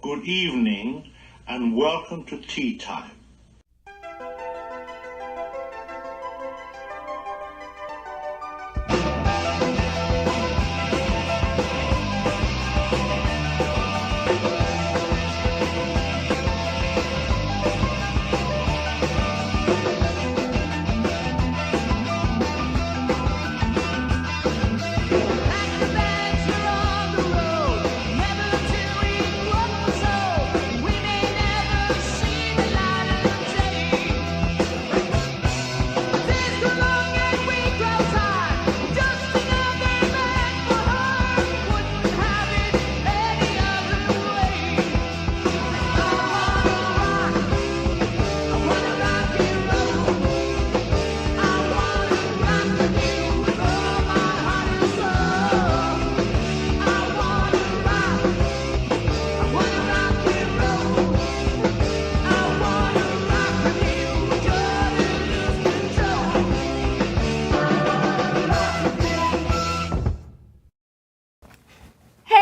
good evening, and welcome to Tea Time.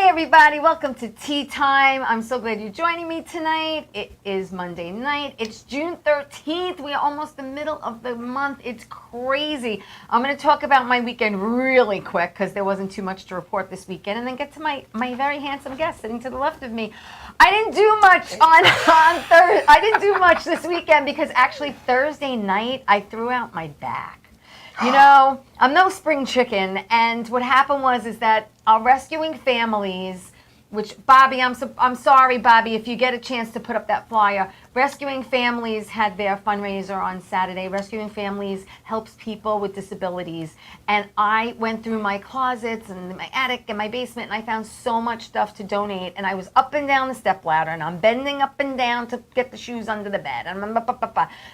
Everybody, welcome to Tea Time. I'm so glad you're joining me tonight. It is Monday night. It's June 13th. We are almost the middle of the month. It's crazy. I'm going to talk about my weekend really quick because there wasn't too much to report this weekend, and then get to my very handsome guest sitting to the left of me. I didn't do much on Thursday. I didn't do much this weekend because actually Thursday night I threw out my back. You know, I'm no spring chicken, and what happened was that rescuing families, which Bobby, I'm sorry, Bobby, if you get a chance to put up that flyer. Rescuing Families had their fundraiser on Saturday. Rescuing Families helps people with disabilities, and I went through my closets and my attic and my basement, and I found so much stuff to donate. And I was up and down the stepladder, and I'm bending up and down to get the shoes under the bed.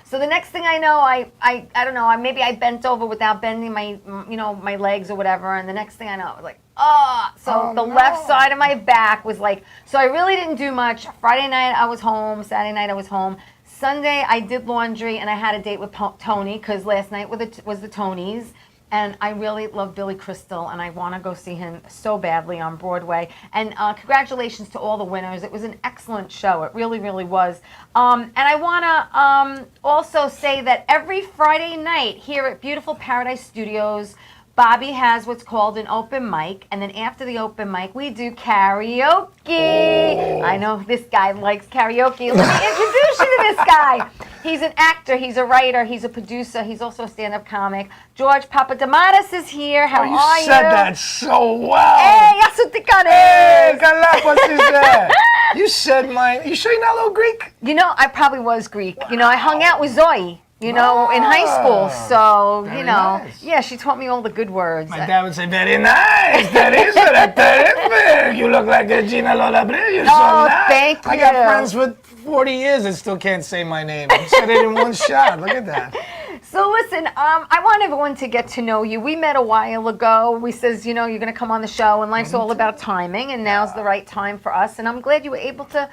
So the next thing I know, I don't know, maybe I bent over without bending my my legs or whatever, and the next thing I know, I was like, left side of my back was like, so I really didn't do much. Friday night I was home, Saturday night I was home. Sunday I did laundry, and I had a date with Tony because last night was the Tonys, and I really love Billy Crystal, and I want to go see him so badly on Broadway. And congratulations to all the winners. It was an excellent show. It really, really was. And I want to also say that every Friday night here at Beautiful Paradise Studios, Bobby has what's called an open mic, and then after the open mic, we do karaoke. Oh. I know this guy likes karaoke. Let me introduce you to this guy. He's an actor, he's a writer, he's a producer, he's also a stand-up comic. George Papadamatis is here. How are you? You said that so well. Hey, Yasutikane. Hey, Galapagos. You said mine. You sure you're not a little Greek? You know, I probably was Greek. Wow. You know, I hung out with Zoe. In high school, so, very nice. Yeah, she taught me all the good words. My dad would say, very nice, that is terrific. You look like a Gina Lola Abreu, you're so nice. Thank you. I got friends with 40 years that still can't say my name. You said it in one shot, look at that. So listen, I want everyone to get to know you. We met a while ago. We says, you're going to come on the show, and life's all about timing, and now's the right time for us. And I'm glad you were able to,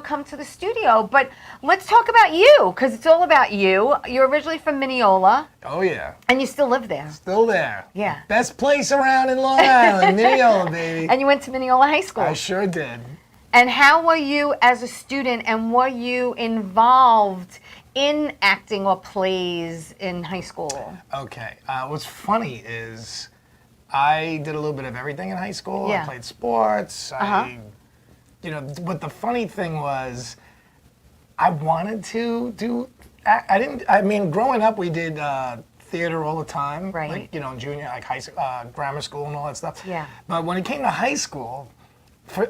come to the studio. But let's talk about you, because it's all about you. You're originally from Mineola. Oh, yeah. And you still live there. Still there. Yeah. Best place around in Long Island, Mineola, baby. And you went to Mineola High School. I sure did. And how were you as a student, and were you involved in acting or plays in high school? Okay. What's funny is I did a little bit of everything in high school. Yeah. I played sports. But the funny thing was I wanted to do, growing up we did theater all the time. Right. Like, in junior, like high school, grammar school and all that stuff. Yeah. But when it came to high school,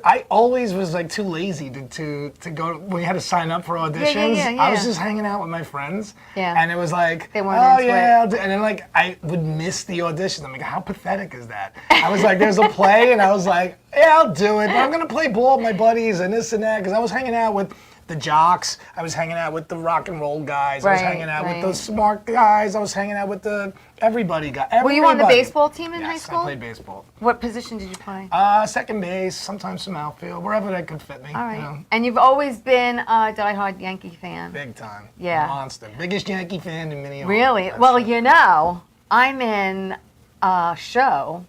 I always was like too lazy to go when you had to sign up for auditions. Yeah. I was just hanging out with my friends. Yeah. And it was like, they weren't into it. I'll do, and then like I would miss the auditions. I'm like, how pathetic is that? I was like, there's a play, and I was like, yeah, I'll do it. But I'm gonna play ball with my buddies and this and that, because I was hanging out with the jocks. I was hanging out with the rock and roll guys. I was hanging out with those smart guys. I was hanging out with the everybody guy. Were you on the baseball team in high school? I played baseball. What position did you play? Second base, sometimes some outfield, wherever they could fit me. All right. And you've always been a diehard Yankee fan. Big time. Yeah. Monster. Biggest Yankee fan in Minneapolis. Really? Well, I'm in a show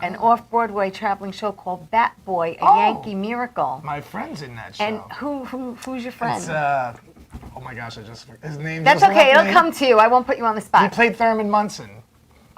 an off-Broadway traveling show called Bat Boy, a Oh. Yankee Miracle. My friend's in that show. And who's your friend? It's, oh my gosh, his name That's just okay. left It'll me. come to you. I won't put you on the He spot. played Thurman Munson.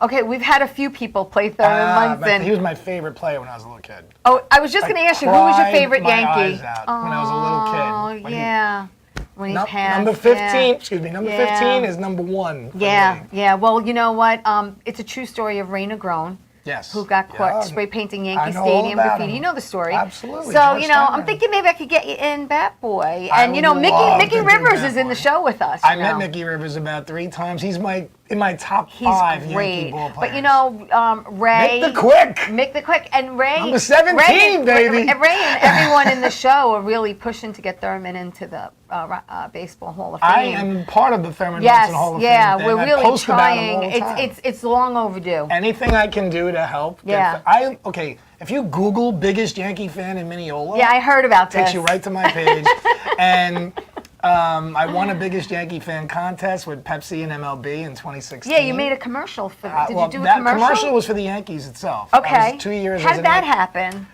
Okay, we've had a few people play Thurman Munson. He was my favorite player when I was a little kid. Oh, I was just going to ask you, who was your Cried favorite my Yankee? eyes out when I was a little kid. Oh, When he- yeah. When he passed. Number 15, excuse me, number Yeah. 15 is number 1. for Yeah, me. yeah. Well, you know what? It's a true story of Ray Negron, Yes. who got caught Yeah. spray painting I Yankee know all Stadium about graffiti. him. You know the story. Absolutely, So, George you know, I'm Steinbrenner. thinking maybe I could get you in Bat Boy. I And, you know, would love Mickey to do Rivers Bat is in the Boy. show with us. I you met know. Mickey Rivers about 3 times. He's in my top He's 5 Yankee great. ball players. But, you know, Ray. Mick the Quick. Mick the Quick and Ray. Number 17, baby. Ray and everyone in the show are really pushing to get Thurman into the Baseball Hall of Fame. I am part of the Thurman Yes, Munson Hall of yeah, Fame thing. we're I really post about him trying. all the time. It's long overdue. Anything I can do to help. Yeah. Okay, if you Google biggest Yankee fan in Mineola, Yeah, I heard about takes this. you right to my page. And I won a biggest Yankee fan contest with Pepsi and MLB in 2016. Yeah, you made a commercial for. Did well, you do a that commercial? was for the Yankees itself. I Okay. was 2 years. How as did an that Yankee- happen?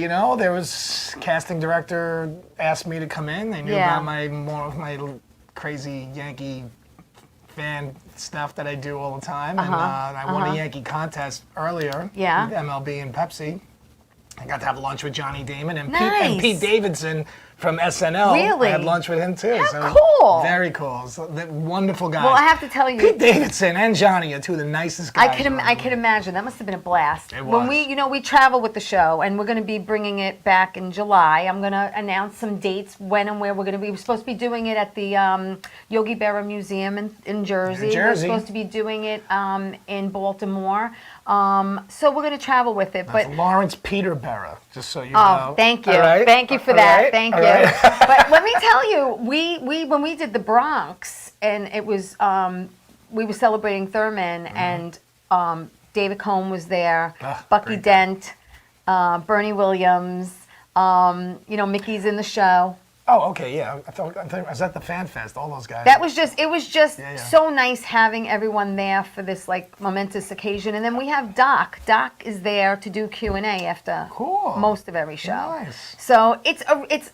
You know, there was casting director asked me to come in. They knew Yeah. about more of my crazy Yankee fan stuff that I do all the time, and I won a Yankee contest earlier Yeah. with MLB and Pepsi. I got to have lunch with Johnny Damon and, Nice. Pete Davidson from SNL. Really? I had lunch with him too. How so it was cool. Very cool. So, wonderful guys. Well, I have to tell you. Pete Davidson and Johnny are two of the nicest guys. I could imagine that must have been a blast. It When was. we travel with the show, and we're going to be bringing it back in July. I'm going to announce some dates when and where we're going to be. We're supposed to be doing it at the Yogi Berra Museum in Jersey. New Jersey. We're supposed to be doing it in Baltimore. So we're going to travel with it, but. Lawrence Peterborough, just so you Oh, know. thank you. All right? Thank you for All that. right? Thank All you. right. But let me tell you, we when we did the Bronx, and it was we were celebrating Thurman, and David Cohn was there, Ah, Bucky great guy. Dent, Bernie Williams. You know, Mickey's in the show. Oh, okay, yeah. I thought I was at the Fan Fest. All those guys. It was just Yeah. so nice having everyone there for this like momentous occasion. And then we have Doc. Doc is there to do Q&A after Cool. most of every show. Nice. So it's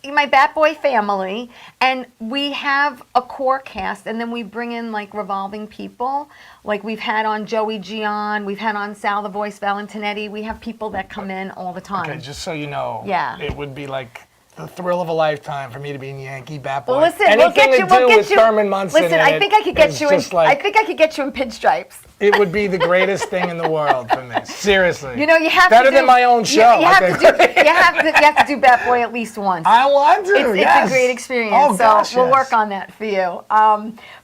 my Bat Boy family, and we have a core cast, and then we bring in like revolving people. Like we've had on Joey Gian, we've had on Sal the Voice Valentinetti. We have people that come in all the time. Okay, just so you know. Yeah. It would be like the thrill of a lifetime for me to be in Yankee Bat Boy. Well, listen, Anything we'll get you. to We'll do get with you. Thurman Munson. Listen, in I it think I could get is you in. just like, I think I could get you in pinstripes. it would be the greatest thing in the world for me. Seriously. You know, you have better to do, than my own show. You I have to think. do. You have to do Bat Boy at least once. I want to. It's yes. a great experience. Oh, so gosh, we'll yes. work on that for you.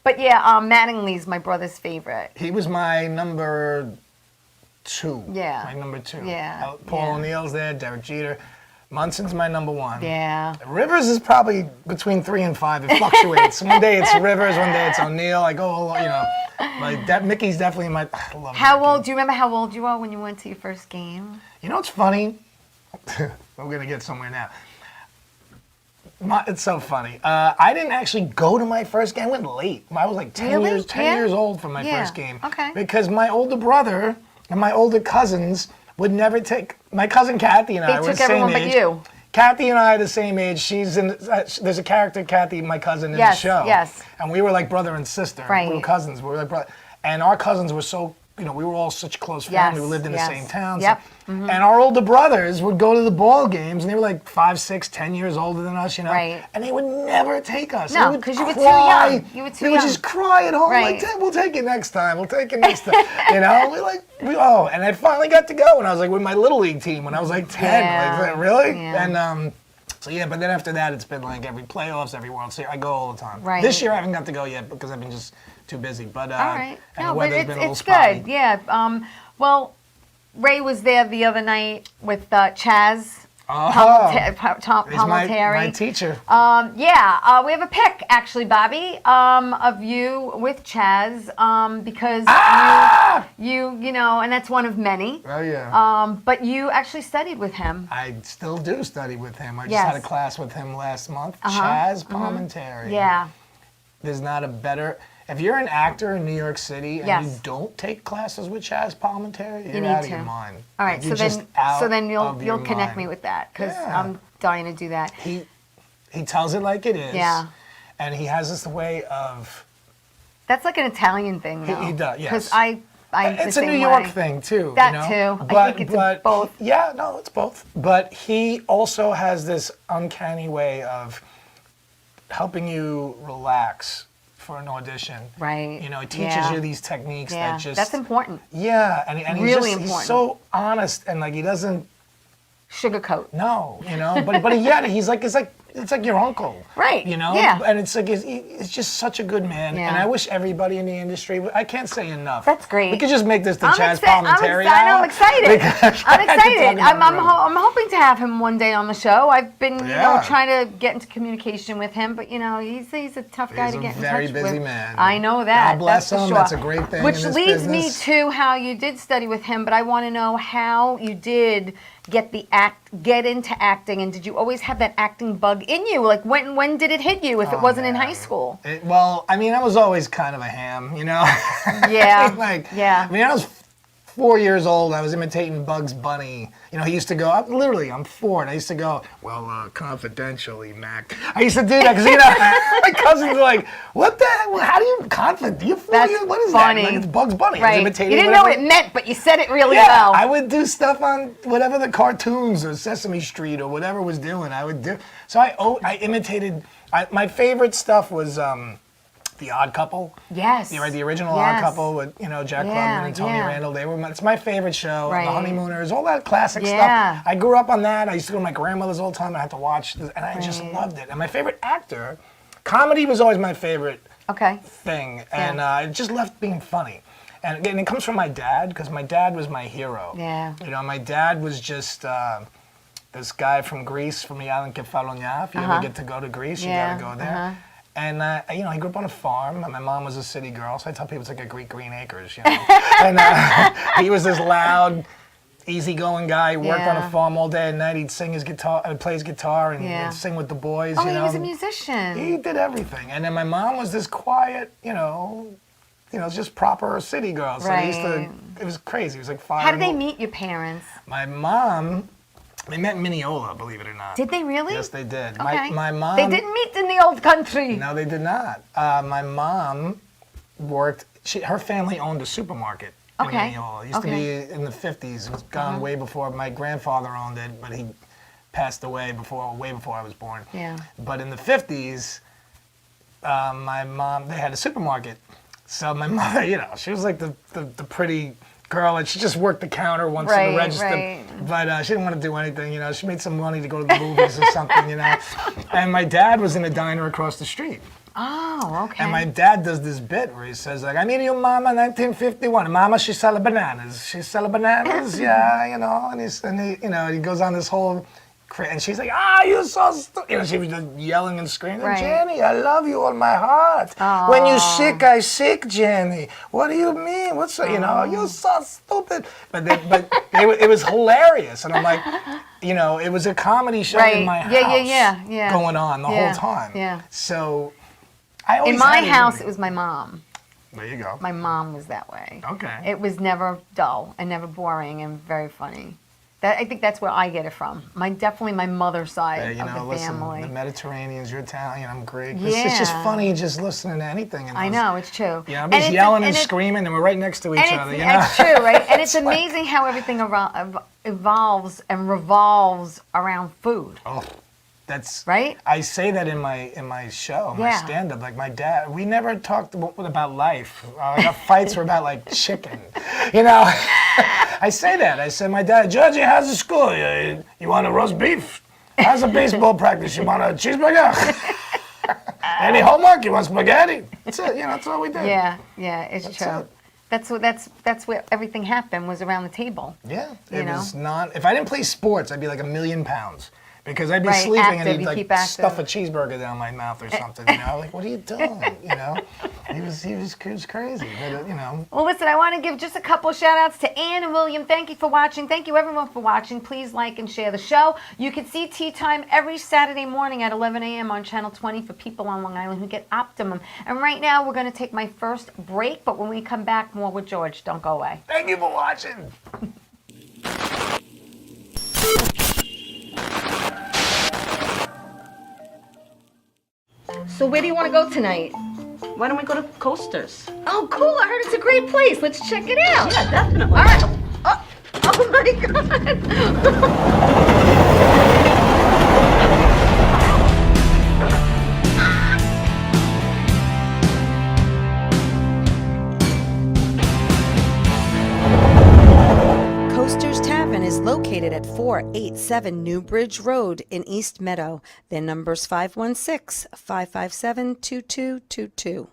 But yeah, Mattingly's my brother's favorite. He was my number 2. Yeah. My number 2. Yeah, Paul yeah. O'Neill's there. Derek Jeter. Munson's my number 1. Yeah. Rivers is probably between 3 and 5. It fluctuates. One day it's Rivers, one day it's O'Neill. I go, you know. But Mickey's definitely my. I love How Mickey. old? Do you remember how old you were when you went to your first game? You know what's funny? We're gonna get somewhere now. It's so funny. I didn't actually go to my first game. I went late. I was like 10 Really? years, 10 Yeah? years old for my Yeah. first game. Okay. Because my older brother and my older cousins would never take. My cousin Kathy and They I were took the same everyone but age. you. Kathy and I are the same age. She's in. There's a character, Kathy, my cousin, in Yes, the show. yes. And we were like brother and sister. Right. We were cousins. We were like brother. And our cousins were so. You know, we were all such close family. Yes, We lived in yes. the same town. Yep. And our older brothers would go to the ball games, and they were like 5, 6, 10 years older than us, you know. Right. And they would never take us. No, They would 'cause you were too cry. young. You were too They would young. just cry at home, Right. like, "We'll take it next time. We'll take it next time." You know, and I finally got to go when I was like with my little league team when I was like 10. Yeah. Like, really? Yeah. And so yeah, but then after that, it's been like every playoffs, every World Series. I go all the time. Right. This year I haven't got to go yet because I've been just too busy. But All right. and No, the but weather's been a little it's spotty. good. Yeah. Well, Ray was there the other night with Chaz He's my Palminteri. teacher. We have a pic actually, Bobby, of you with Chaz, because you know, and that's one of many. Oh yeah. But you actually studied with him. I still do study with him. I just Yes. had a class with him last month. Chaz Palminteri. Yeah. There's not a better. If you're an actor in New York City and Yes. you don't take classes with Chaz Palminteri, you're need out of to. your mind. All right, Like, so you're just then out of your you'll connect mind. me with that because Yeah. I'm dying to do that. He tells it like it is. Yeah. And he has this way of. That's like an Italian thing, though. He does, yes. Because I'm It's the a New same York way. thing too. That you know? too. I think it's both. Yeah, no, it's both. But he also has this uncanny way of helping you relax for an audition. Right. You know, he teaches Yeah. you these techniques Yeah, that just. that's important. Yeah, and he's Really just, important. he's so honest and like he doesn't Sugarcoat. know, you know, but yet he's like it's like your uncle, Right, You know, yeah. and it's like it's just such a good man, Yeah. and I wish everybody in the industry. I can't say enough. That's great. We could just make this the I'm Chaz excited. Palminteri I know, hour, I'm excited. because I'm I could talk excited. about I'm it. I'm hoping to have him one day on the show. I've been, Yeah. trying to get into communication with him, but he's a tough guy He's to a get in very touch busy with. man. I know that. God bless that's for him. sure. That's a great thing Which in this leads business. me to how you did study with him, but I want to know how you did get into acting, and did you always have that acting bug in you? Like when did it hit you if it wasn't in man. high school? Well, I mean, I was always kind of a ham, you know. Yeah. I mean, I was 4 years old. I was imitating Bugs Bunny. You know, he used to go. I'm 4, and I used to go. Well, confidentially, Mac. I used to do that because my cousins were like, "What the? Hell? How do you confident? You 4 That's years? What is funny. that? Like, it's Bugs Bunny. I was Right. imitating You didn't know whatever- what it meant, but you said it really Yeah, well. I would do stuff on whatever the cartoons or Sesame Street or whatever was doing. I would do. So I imitated. My favorite stuff was The Odd Couple. Yes. The original Yes. Odd Couple with Jack Yeah, Klugman and Tony yeah. Randall. It's my favorite show. Right. The Honeymooners, all that classic Yeah. stuff. I grew up on that. I used to go to my grandmother's all the time. And I had to watch, and I just Right. loved it. And my favorite actor, comedy was always my favorite Okay. thing, and it just left being funny. And again, it comes from my dad because my dad was my hero. Yeah. You know, my dad was just this guy from Greece, from the island Kefalonia. If you ever get to go to Greece, Yeah, you gotta go there. And he grew up on a farm. And my mom was a city girl, so I tell people it's like a Greek Green Acres, you know. And he was this loud, easygoing guy. He worked on Yeah. a farm all day and night. He'd sing his guitar, play his guitar, and, Yeah. and sing with the boys. Oh, you he know. was a musician. He did everything. And then my mom was this quiet, just proper city girl. So they used to, Right. it was crazy. It was like fire. How did they meet your parents? My mom, they met in Mineola, believe it or not. Did they really? Yes, they did. Okay. My mom. They didn't meet in the old country. No, they did not. My mom worked, her family owned a supermarket Okay. in Mineola. It used to be in the 50s. It was gone way before. My grandfather owned it, but he passed away way before I was born. Yeah. But in the 50s, my mom, they had a supermarket. So my mother, she was like the pretty girl, and she just worked the counter once in Right, the register. right. But she didn't want to do anything, She made some money to go to the movies or something, And my dad was in a diner across the street. Oh, okay. And my dad does this bit where he says, like, I meet your mama in 1951. Mama, she selling bananas. She selling bananas, yeah, and he goes on this whole, and she's like, you're so stupid. She was just yelling and screaming, Right. Jenny, I love you on my heart. When you sick, I sick, Jenny. What do you mean? You're so stupid. But it was hilarious. And I'm like, it was a comedy show Right. in my house Yeah. going on the Yeah, whole time. yeah. So I always In my had house, in it was my mom. There you go. My mom was that way. Okay. It was never dull and never boring and very funny. I think that's where I get it from. Definitely my mother's side of the listen, family. the Mediterraneans, you're Italian, I'm Greek. It's just Yeah. funny just listening to anything. I know, it's true. Yeah, I'm And just it's- yelling and it's- screaming, and we're right next to each And other. it's true, right? And it's amazing how everything evolves and revolves around food, Oh, that's right? I say that in my show, my Yeah. stand-up. Like my dad, we never talked about life. Our fights were about like chicken, I say that. I say, my dad, Georgie, how's the school? You want a roast beef? How's the baseball practice? You want a cheeseburger? Any homework? You want spaghetti? That's it. That's all we did. Yeah, it's That's true. it. That's where everything happened, was around the table. Yeah, You it know? was not. If I didn't play sports, I'd be like 1,000,000 pounds because I'd be Right, sleeping active, and he'd you like keep active. stuff a cheeseburger down my mouth or something. Like, what are you doing? He was crazy, but you know. Well, listen, I want to give just a couple shout outs to Ann and William. Thank you for watching. Thank you, everyone, for watching. Please like and share the show. You can see Tea Time every Saturday morning at 11 a.m. on Channel 20 for people on Long Island who get Optimum. And right now, we're going to take my first break, but when we come back, more with George. Don't go away. Thank you for watching. So where do you want to go tonight? Why don't we go to Coasters? Oh, cool. I heard it's a great place. Let's check it out. Yeah, definitely. All right. Oh my God. Coasters Tavern is located at 487 Newbridge Road in East Meadow. Their number's 516-557-2222.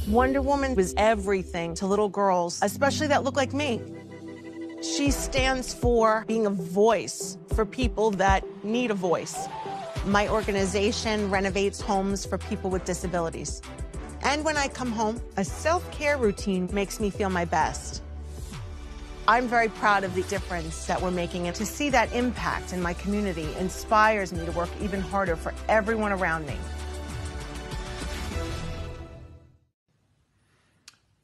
Wonder Woman was everything to little girls, especially that look like me. She stands for being a voice for people that need a voice. My organization renovates homes for people with disabilities. And when I come home, a self-care routine makes me feel my best. I'm very proud of the difference that we're making, and to see that impact in my community inspires me to work even harder for everyone around me.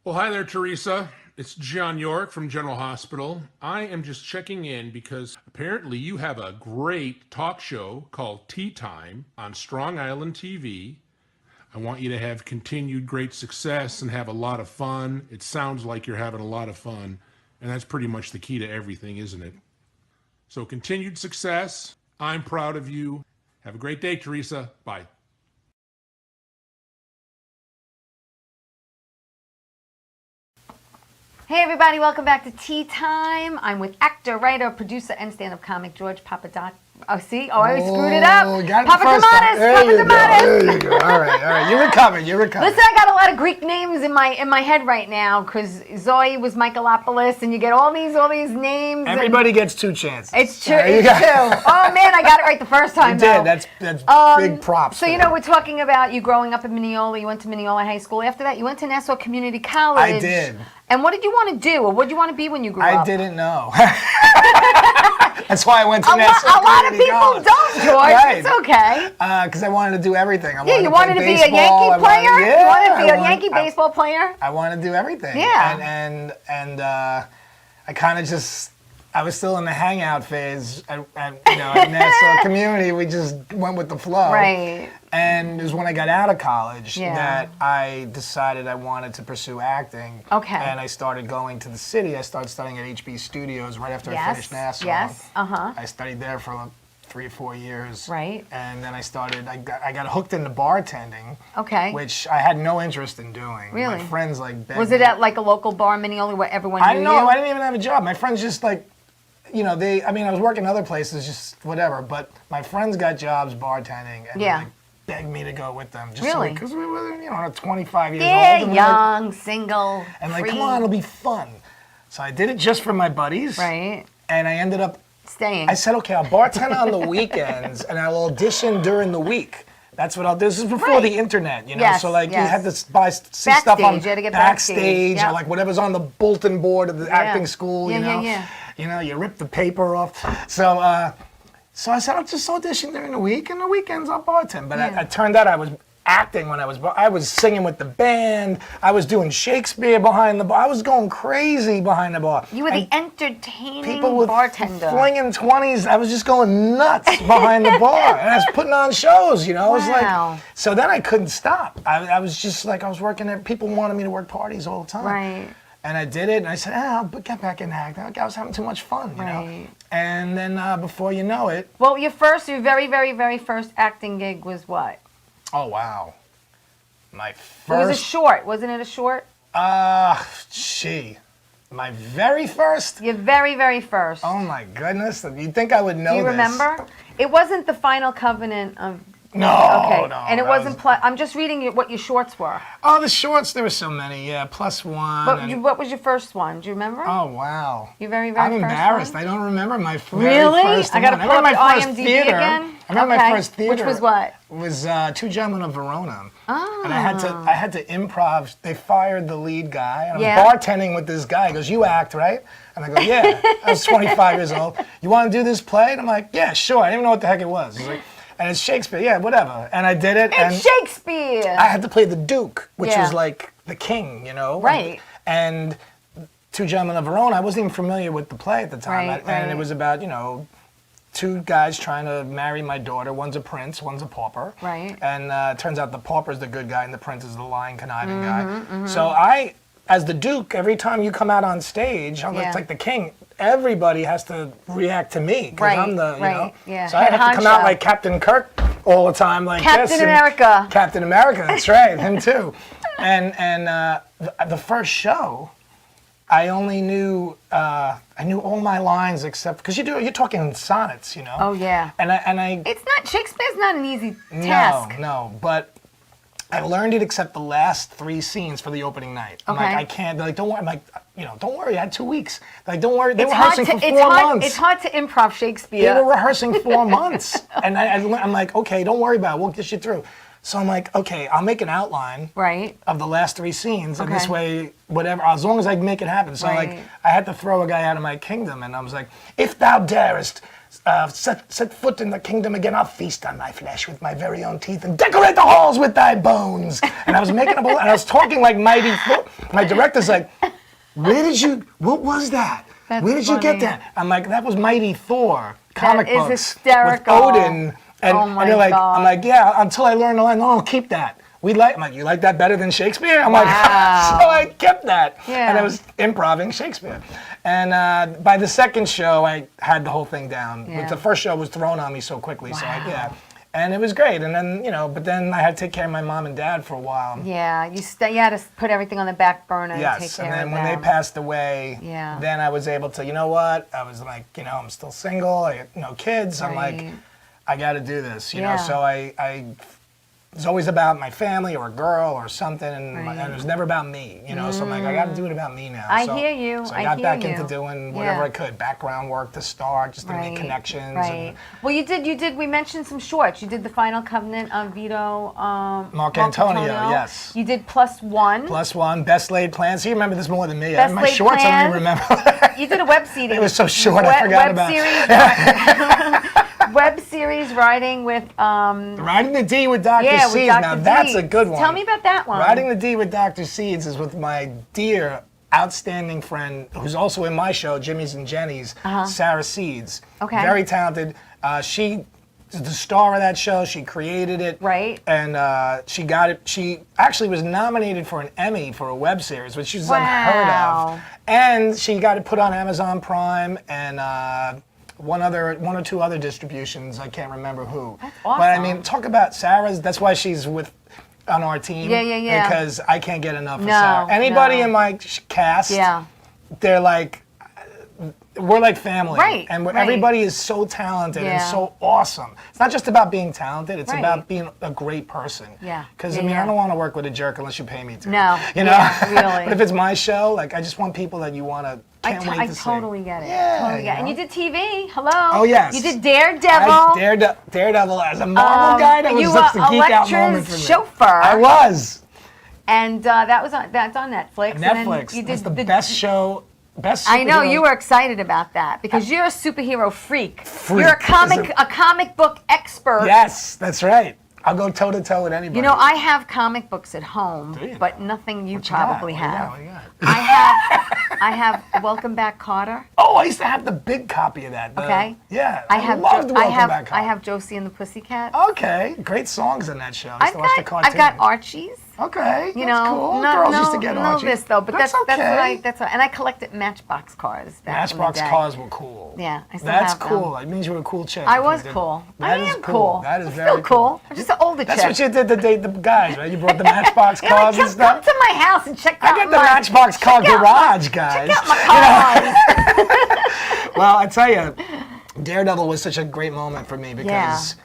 Well, hi there, Teresa. It's John York from General Hospital. I am just checking in because apparently you have a great talk show called Tea Time on Strong Island TV. I want you to have continued great success and have a lot of fun. It sounds like you're having a lot of fun, and that's pretty much the key to everything, isn't it? So continued success. I'm proud of you. Have a great day, Teresa. Bye. Hey everybody, welcome back to Tea Time. I'm with actor, writer, producer, and stand-up comic George Papadoc. Oh, see? Oh, I screwed it up. Got it Papa the first time. There you go. Tomatis. There you go. All right. You recovered. Listen, I got a lot of Greek names in my head right now because Zoe was Michaelopoulos, and you get all these names. Everybody gets two chances. It's true. It's true. Oh man, I got it right the first time. You did. Though. That's big props. So we're talking about you growing up in Mineola. You went to Mineola High School. After that, you went to Nassau Community College. I did. And what did you want to do, or what did you want to be when you grew up? I didn't know. That's why I went to Nassau A lot of Community people College. don't, George. Right. It's okay. Because I wanted to do everything. You wanted to be a Yankee player? You wanted to be a Yankee baseball player? I wanted to do everything. Yeah. And I kind of just, I was still in the hangout phase at Nassau Community. We just went with the flow. Right. And it was when I got out of college Yeah. that I decided I wanted to pursue acting. Okay. And I started going to the city. I started studying at HB Studios right after I finished Nassau. Yes. I studied there for like 3 or 4 years. Right. And then I got hooked into bartending. Okay. Which I had no interest in doing. Really? My friends begged Was it me. at like a local bar in Mineola where everyone knew I know. you? I didn't even have a job. My friends just I was working other places, just whatever. But my friends got jobs bartending, and Yeah. they begged me to go with them. Just Really? Because we were, 25 years Yeah, old. And young, single, and free. come on, it'll be fun. So I did it just for my buddies. Right. And I ended up. Staying. I said, okay, I'll bartend on the weekends, and I'll audition during the week. That's what I'll do. This is before the internet, Yes, So you yes. had to see stuff on Backstage, you had to get backstage, backstage, or yep. whatever's on the bulletin board of the acting school. Yeah. You rip the paper off. So I said, I'll just audition during the week, and the weekends I'll bartend. But it turned out I was acting when I was singing with the band. I was doing Shakespeare behind the bar. I was going crazy behind the bar. You were the entertaining People with bartender. flinging 20s. I was just going nuts behind the bar, and I was putting on shows. It was Wow. so then I couldn't stop. I was just I was working there. People wanted me to work parties all the time. Right. And I did it, and I said, I'll get back in acting. I was having too much fun, you know? Right. And then before you know it, Well, your very, very, very first acting gig was what? oh, wow. My It was a first, short. Wasn't it a short? my very first? Your very, very first. Oh my goodness, you'd think I would know Do you this. remember? It wasn't the final covenant of. No, Okay. no. And it that wasn't. was- I'm just reading what your shorts were. Oh, the shorts, there were so many, yeah, plus one. What was your first one? Do you remember? Oh, wow. Your very, very I'm first embarrassed. one? I don't remember my Really? first I gotta one. pull up my your first IMDb theater. again? I remember Okay. my first theater. Which was what? Was Two Gentlemen of Verona. Oh. And I had to improv. They fired the lead guy. And Yeah. I'm bartending with this guy. He goes, "You act, right?" And I go, "Yeah." I was 25 years old. "You want to do this play?" And I'm like, "Yeah, sure." I didn't even know what the heck it was. He's like, and it's Shakespeare. Yeah, whatever. And I did it. And It's Shakespeare. I had to play the Duke, which Yeah. was like the king, you know? Right. And Two Gentlemen of Verona, I wasn't even familiar with the play at the time. Right, And it right. was about, you know, two guys trying to marry my daughter. One's a prince, one's a pauper. Right. And it turns out the pauper's the good guy and the prince is the lying, conniving guy. Mm-hmm. So I, as the Duke, every time you come out on stage, Yeah. it's like the king, everybody has to react to me. Because Right, I'm the, you right, know. yeah. So I Head have to come out honcho. like Captain Kirk all the time, like Captain this. and- America. Captain America, that's right, him too. And the first show, I only knew I knew all my lines except because you're talking in sonnets, you know. Oh, yeah. And I It's not. Shakespeare's not an easy task. no, but I learned it except the last 3 scenes for the opening night. I'm Okay. like, I can't. They're like, don't worry. I'm like, you know, don't worry. I had 2 weeks. Like, don't worry. They It's were hard rehearsing to. for It's 4 hard. months. It's hard to improv They Shakespeare. were rehearsing 4 months, and I'm like, okay, don't worry about it. We'll get you through. So I'm like, okay, I'll make an outline Right. of the last 3 scenes, and this Okay. way, whatever, as long as I can make it happen. So like, Right. I had to throw a guy out of my kingdom, and I was like, if thou darest set foot in the kingdom again, I'll feast on thy flesh with my very own teeth and decorate the halls with thy bones. And I was making up, and I was talking like Mighty Thor. My director's like, what was that? That's Where did you funny. get that? I'm like, that was Mighty Thor comic is books hysterical. with Odin. And, Oh my and they're like, God. I'm like, yeah, until I learn the line, no, keep that. I'm like, you like that better than Shakespeare? I'm like, Wow. so I kept that. Yeah. And I was improving Shakespeare. And by the second show, I had the whole thing down. Yeah. But the first show was thrown on me so quickly. So Wow. yeah. And it was great. And then, you know, but then I had to take care of my mom and dad for a while. Yeah. You had to put everything on the back burner and take Yes, care and then of when they them. passed away, Yeah. then I was able to, you know what? I was like, you know, I'm still single, I got, you know, kids. I'm like, Right. I got to do this, you Yeah. know. So it was always about my family or a girl or something, and, Right. and it was never about me, you know. So I'm like, I got to do it about me now. I So- hear you, So I I got hear back you. into doing whatever Yeah. I could, background work to start, just to make connections. Right. And Well, you did. We mentioned some shorts. You did the Final Covenant of Vito. Mark Antonio, yes. You did +1. Plus one, best laid plans. So you remember this more than me. Best My laid shorts, I don't even plans. remember. You did a web series. It was so short, I forgot about it. Web series writing with Riding the D with Dr. yeah, with Seeds. Dr. Now that's D. a good one. Tell me about that one. Riding the D with Dr. Seeds is with my dear, outstanding friend who's also in my show, Jimmy's and Jenny's, Sarah Seeds. Okay. Very talented. She is the star of that show. She created it. Right. And she got it. She actually was nominated for an Emmy for a web series, which is unheard Wow. of. And she got it put on Amazon Prime and one or two other distributions. I can't remember who. That's But I awesome. mean, talk about Sarah's. That's why she's on our team. Yeah, yeah, yeah. Because I can't get enough of No, Sarah. Anybody no. in my cast, Yeah. they're like, we're like family. Right, And right. everybody is so talented and Yeah. so awesome. It's not just about being talented, it's Right. about being a great person. Yeah, Because, yeah, I mean, yeah. I don't want to work with a jerk unless you pay me to. No, You know? yeah, really. But if it's my show, like, I just want people that you want to, can't wait I to see. totally get it. Yeah, Totally get it. And know? you did TV. Hello. Oh, yes. You did Daredevil. Daredevil as a Marvel guy, that was you such were the geek out moment Elektra's for me. chauffeur. I was. And that's on Netflix. And then Netflix. you That's did the best show. Best I know superhero- you were excited about that because you're a superhero freak. Freak. You're Is it- a comic book expert. Yes, that's right. I'll go toe to toe with anybody. You know, I have comic books at home, Do you? but nothing you What you got? probably What you got? have. What you got? I have Welcome Back, Kotter. Oh, I used to have the big copy of that. Okay. Yeah. I have loved Welcome Back I Home. have Josie and the Pussycat. Okay, great songs in that show. I used to watch the cartoon. I've got Archie's. Okay, You that's know, cool. no, Girls no, used to get no Archie. this though, but that's okay. that's what and I collected Matchbox cars. Back in the Matchbox day. cars were cool. Yeah, I still That's have them. cool. It means you were a cool chick. I if you was did- cool. That I is am cool. That is I'm very still cool. I'm just an older That's chick. what you did to date the guys, right? You brought the Matchbox Yeah, like, cars and just come stuff. to my house and check out I got the my Matchbox car check out garage, guys. Check out my cars. Well, I tell you, Daredevil was such a great moment for me because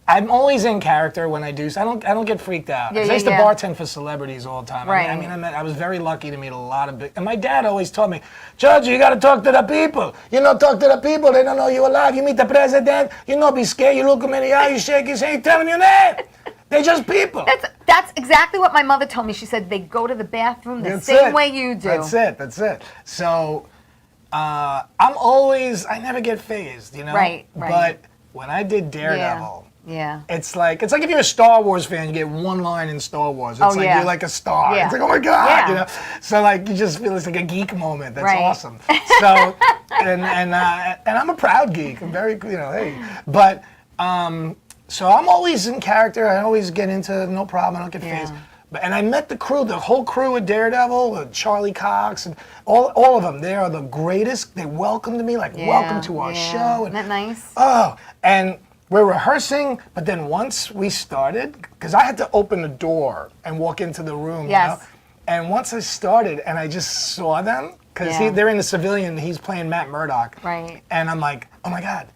I'm always in character when I do. I don't get freaked out. 'Cause I used to bartend for celebrities all the time. Right. I was very lucky to meet a lot of big. And my dad always told me, Judge, you got to talk to the people. You know, talk to the people. They don't know you alive. You meet the president. You know, be scared. You look him in the eye. You shake his hand. Tell him your name. They're just people. That's exactly what my mother told me. She said they go to the bathroom the That's same it. way you do. That's it. So I never get phased, you know? Right. But when I did Daredevil, Yeah. it's like if you're a Star Wars fan, you get one line in Star Wars. It's like you're like a star. Yeah. It's like, oh my God, Yeah. you know? So like you just feel it's like a geek moment. That's Right. awesome. So and I'm a proud geek. I'm very, hey. But so I'm always in character. I always get into no problem. I don't get phased. And I met the whole crew at Daredevil, with Charlie Cox, and all of them. They are the greatest. They welcomed me, welcome to our show. Isn't that nice? Oh, and we're rehearsing, but then once we started, because I had to open the door and walk into the room, Yes. you know? And once I started and I just saw them, because they're in the civilian, he's playing Matt Murdock. Right. And I'm like, oh my God.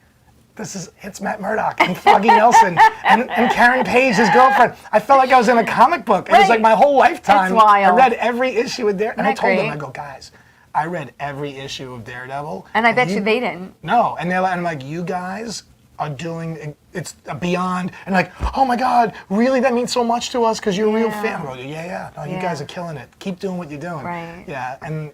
It's Matt Murdock and Foggy Nelson and Karen Page, his girlfriend. I felt like I was in a comic book. It was like my whole lifetime. That's wild. I read every issue of Daredevil. And I Isn't that told them, great? I go, guys, I read every issue of Daredevil. And I bet you they didn't. No. And I'm like, you guys are doing, it's beyond. And like, oh my God, really? That means so much to us because you're a real fan. I go, yeah. No, you guys are killing it. Keep doing what you're doing. Right. Yeah. And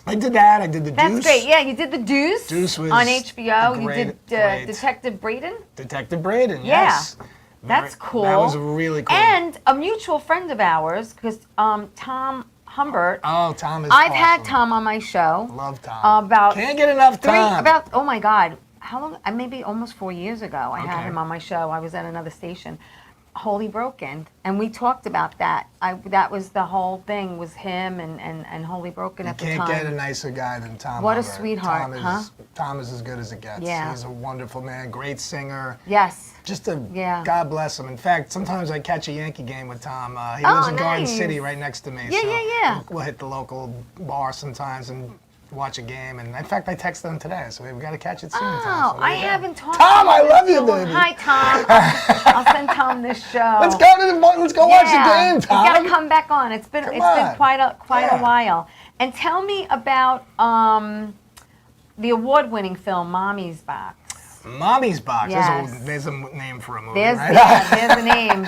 I did that. I did the That's Deuce. great. Yeah, you did the Deuce. Deuce was on HBO. great, You did great. Detective Braden. Detective Braden, Yeah. yes. That's cool. That was really cool. And a mutual friend of ours, because Tom Humbert. Oh, Tom is I've awesome. had Tom on my show. Love Tom. About Can't get enough Tom. oh my God, how long? Maybe almost 4 years ago. I had Okay. him on my show. I was at another station, Holy Broken, and we talked about that. That was the whole thing, was him and Holy Broken at the Can't time. get a nicer guy than Tom. What a Hubbard. sweetheart, Tom is as good as it gets. Yeah. He's a wonderful man, great singer. Yes. Just Yeah. God bless him. In fact, sometimes I catch a Yankee game with Tom. He Oh, lives in Garden nice. City, right next to me. Yeah, so yeah. We'll hit the local bar sometimes and watch a game. And in fact, I texted him today, so we've got to catch it soon. Tom. Oh, So there I you go. haven't talked Tom, to I him love in you, so long. baby. Hi, Tom. I'll send Tom this show. Let's go to let's go watch the game, Tom. You gotta come back on. It's been Come been on. quite a Yeah. while. And tell me about the award-winning film Mommy's Box. Mommy's Box. Yes. There's a name for a movie, There's right? there's the name.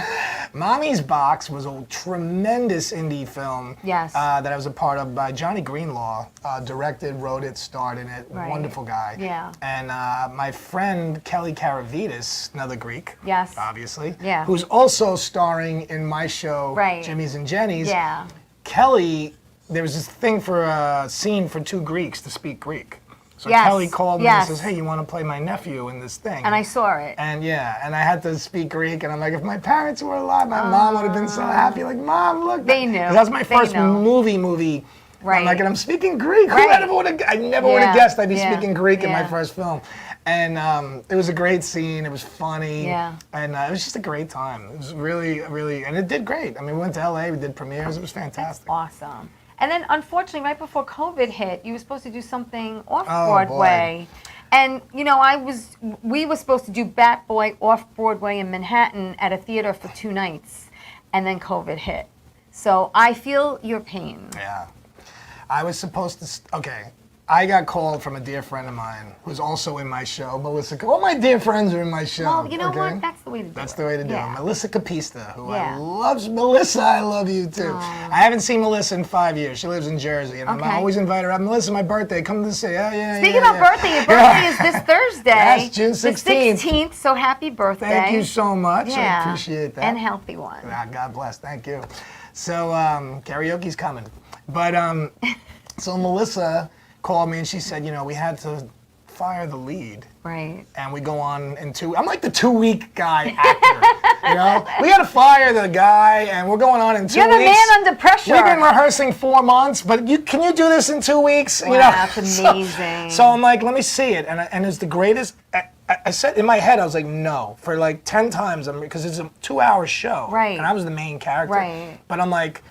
Mommy's Box was a tremendous indie film Yes. that I was a part of by Johnny Greenlaw. Directed, wrote it, starred in it. Right. Wonderful guy. Yeah. And my friend Kelly Karavitis, another Greek. Yes. Obviously. Yeah. Who's also starring in my show, Right. Jimmy's and Jenny's. Yeah. Kelly, there was this thing for a scene for two Greeks to speak Greek. So Yes. Kelly called me Yes. and says, hey, you want to play my nephew in this thing? And I saw it. And and I had to speak Greek, and I'm like, if my parents were alive, my mom would have been so happy. Like, Mom, look. They knew. 'Cause that was my They first know. movie. Right. I'm like, and I'm speaking Greek. Right. I never would have guessed I'd be Yeah. speaking Greek in my Yeah. first film. And it was a great scene. It was funny. Yeah. And it was just a great time. It was really, really, and it did great. I mean, we went to LA, we did premieres. It was fantastic. Awesome. And then, unfortunately, right before COVID hit, you were supposed to do something off Oh, Broadway. And we were supposed to do Bat Boy off Broadway in Manhattan at a theater for 2 nights, and then COVID hit. So I feel your pain. Yeah. I was supposed to, I got called from a dear friend of mine who's also in my show, Melissa. All my dear friends are in my show. Well, you know okay? what? That's the way to do it. That's the way to do Yeah. it. Melissa Capista, who I Yeah. loves. Melissa, I love you too. I haven't seen Melissa in 5 years. She lives in Jersey, and Okay. I always invite her. Melissa, my birthday, come to the city. Yeah. Speaking of birthday, your birthday is this Thursday. Yes, June The 16th. 16th, so happy birthday. Thank you so much. Yeah. I appreciate that. And healthy one. God bless. Thank you. So karaoke's coming, but so Melissa called me and she said, we had to fire the lead. Right. And we go on I'm like the 2-week guy actor, you know? We gotta fire the guy, and we're going on in 2 You're weeks. the man under pressure. We've been rehearsing 4 months, but can you do this in 2 weeks? Wow, You know? that's amazing. So I'm like, let me see it, and it's the greatest. I said in my head, I was like, no, for like 10 times, because it's a 2-hour show, Right. and I was the main character. Right. But I'm like,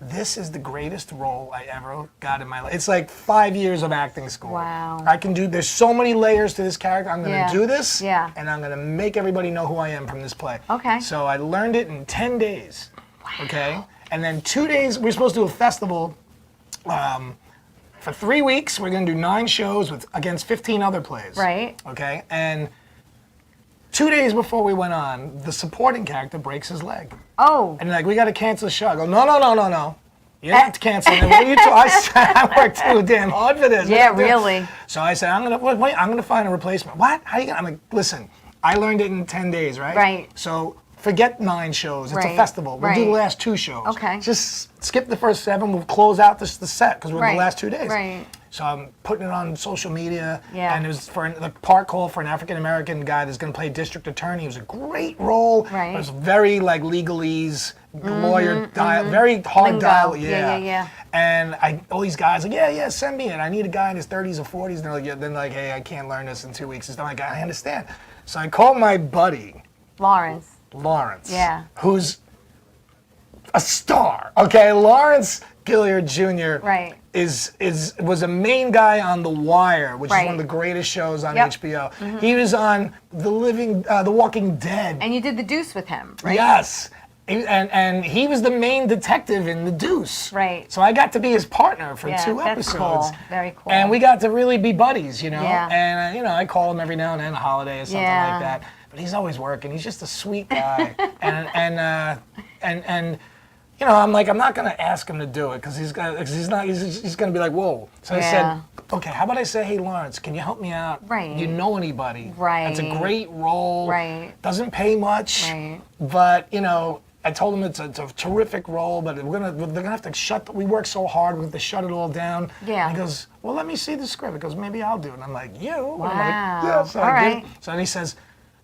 this is the greatest role I ever got in my life. It's like 5 years of acting school. Wow. I can do, there's so many layers to this character. I'm gonna do this, Yeah. and I'm gonna make everybody know who I am from this play. Okay. So I learned it in 10 days, okay? And then 2 days, we're supposed to do a festival. For 3 weeks, we're gonna do 9 shows against 15 other plays. Right. Okay, and 2 days before we went on, the supporting character breaks his leg. Oh. And like, we gotta cancel the show. I go, no. You're not canceling it. What are you I worked too damn hard for this. Yeah, really. So I said, I'm gonna find a replacement. What? How you gonna? I'm like, listen, I learned it in 10 days, right? Right. So forget 9 shows. It's a Right, festival. We'll do the right. last 2 shows. Okay. Just skip the first 7. We'll close out the set because we're in Right, the last 2 days. right. So I'm putting it on social media. Yeah. And it was for the part call for an African American guy that's going to play district attorney. It was a great role. Right. It was very like legalese, lawyer, very hard Lingo. dial. Yeah. And all these guys like, yeah, send me it. I need a guy in his 30s or 40s. And they're like, then like, hey, I can't learn this in 2 weeks. I'm like, I understand. So I called my buddy, Lawrence. Lawrence, who's a star. Okay, Lawrence Gilliard Jr. Right. was a main guy on The Wire, which is Right. one of the greatest shows on Yep. HBO. He was on The Walking Dead. And you did The Deuce with him, right? Yes. And he was the main detective in The Deuce. Right. So I got to be his partner for Yeah, 2 that's episodes. cool. Very cool. And we got to really be buddies, you know? Yeah. And, I call him every now and then, a holiday or something Yeah. like that. But he's always working. He's just a sweet guy. and I'm like, I'm not going to ask him to do it because he's going to be like, whoa. So I Yeah. said, okay, how about I say, hey, Lawrence, can you help me out? Right. Do you know anybody? Right. It's a great role. Right. Doesn't pay much. Right. But, I told him it's a terrific role, but they're gonna have to we work so hard, we have to shut it all down. Yeah. And he goes, well, let me see the script. He goes, maybe I'll do it. And I'm like, you? Wow. And I'm like, yeah. So All right. So then he says,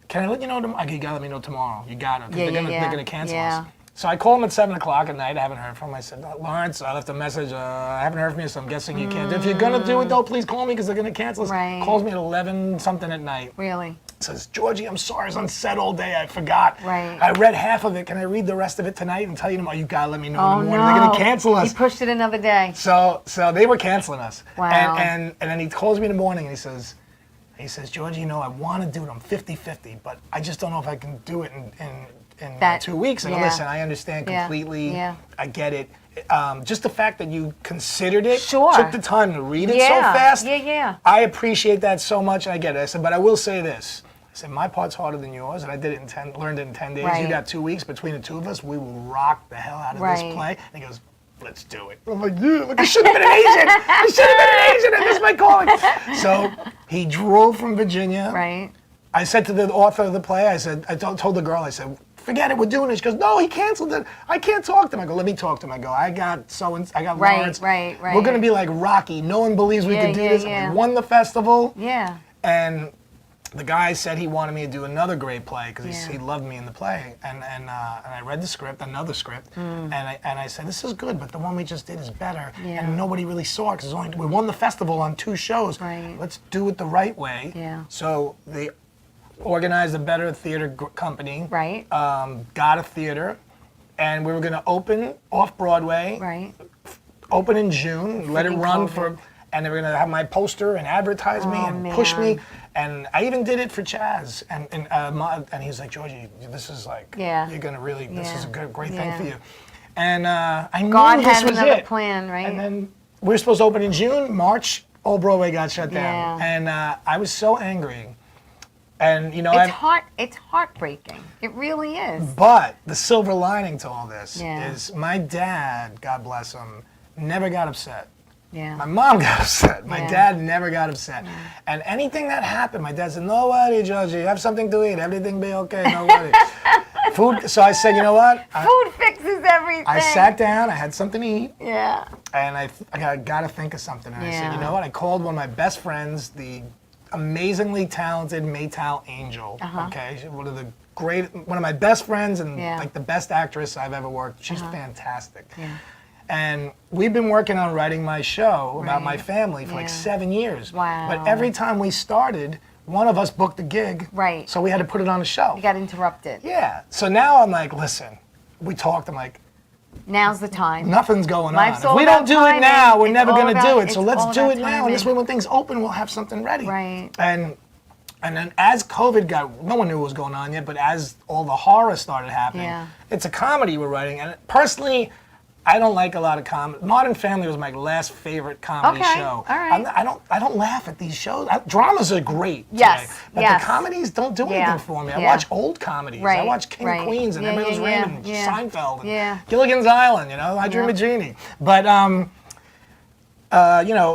can I let you know tomorrow? You gotta let me know tomorrow. You gotta, because Yeah, they're gonna cancel yeah. us. So I call him at 7 o'clock at night. I haven't heard from him. I said, Lawrence, I left a message. I haven't heard from you, so I'm guessing you can't. If you're gonna do it though, please call me because they're gonna cancel us. Right. Calls me at 11 something at night. Really? Says, Georgie, I'm sorry, I was on set all day, I forgot. Right. I read half of it. Can I read the rest of it tonight and tell you tomorrow? You gotta let me know Oh, in the morning. no. They're gonna cancel us. He pushed it another day. So they were canceling us. Wow. And then he calls me in the morning and he says, Georgie, I want to do it. I'm 50-50, but I just don't know if I can do it in That- 2 weeks. I go, yeah. listen, I understand Yeah. completely. Yeah. I get it. Just the fact that you considered it, Sure. took the time to read it so Yeah. fast. Yeah. I appreciate that so much, and I get it. I said, but I will say this. I said, my part's harder than yours, and I did it learned it in 10 days. Right. You got 2 weeks. Between the two of us, we will rock the hell out of Right. this play. And he goes, let's do it. I'm like, yeah, look, I should have been an agent. I should have been an agent. I missed my calling. So he drove from Virginia. Right. I said to the author of the play, I told the girl, I said, forget it, we're doing it. She goes, no, he canceled it. I can't talk to him. I go, let me talk to him. I go, I got Right, Lawrence. right. We're going to be like Rocky. No one believes we Yeah, can do yeah, this. yeah. We won the festival. Yeah. And the guy said he wanted me to do another great play because Yeah. he loved me in the play. And I read the script, another script, and I said, this is good, but the one we just did is better. Yeah. And nobody really saw it because we won the festival on 2 shows. Right. Let's do it the right way. Yeah. So they organized a Better Theater company. Right. Got a theater, and we were going to open off Broadway. Right. Open in June, let it Freaking run COVID. and they were gonna have my poster and advertise me Oh, and push me, man. and I even did it for Chaz, and he's like, Georgie, this is like, Yeah. you're gonna really, this is a Yeah. great thing Yeah. for you, and I knew God this had was another it. plan, right? And then we were supposed to open in June, March, all Broadway got shut down, Yeah. and I was so angry, and It's heartbreaking. It really is. But the silver lining to all this Yeah. is my dad, God bless him, never got upset. Yeah. My mom got upset. My Yeah. dad never got upset. And anything that happened, my dad said, no worry, Georgie, have something to eat. Everything be okay, no worry. Food. So I said, you know what? Food fixes everything. I sat down, I had something to eat, Yeah. and I got to think of something. And I said, Yeah. you know what? I called one of my best friends, the amazingly talented Maytal Angel. Okay, she's one of my best friends and Yeah. like the best actress I've ever worked. She's fantastic. Yeah. And we've been working on writing my show about my Right. family for like Yeah. 7 years. Wow. But every time we started, one of us booked a gig. Right. So we had to put it on a show. You got interrupted. Yeah. So now I'm like, listen, we talked. I'm like, Now's the time. nothing's going Life's on. all If we don't about do it timing. now, we're It's never all going to about- do it. So it's let's all do about it now. And this way, timing. when things open, we'll have something ready. Right. And then as COVID got, no one knew what was going on yet, but as all the horror started happening, Yeah. it's a comedy we're writing. And personally, I don't like a lot of comedy. Modern Family was my last favorite comedy Okay, show. all right. I don't laugh at these shows. Dramas are great. Yes, today, but yes. the comedies don't do Yeah, anything for me. I yeah. watch old comedies. I Right, watch King right. of Queens and Yeah, Everybody Was yeah, Raymond, yeah. Seinfeld, and Yeah. Gilligan's Island. You know, I Dream of Jeannie. But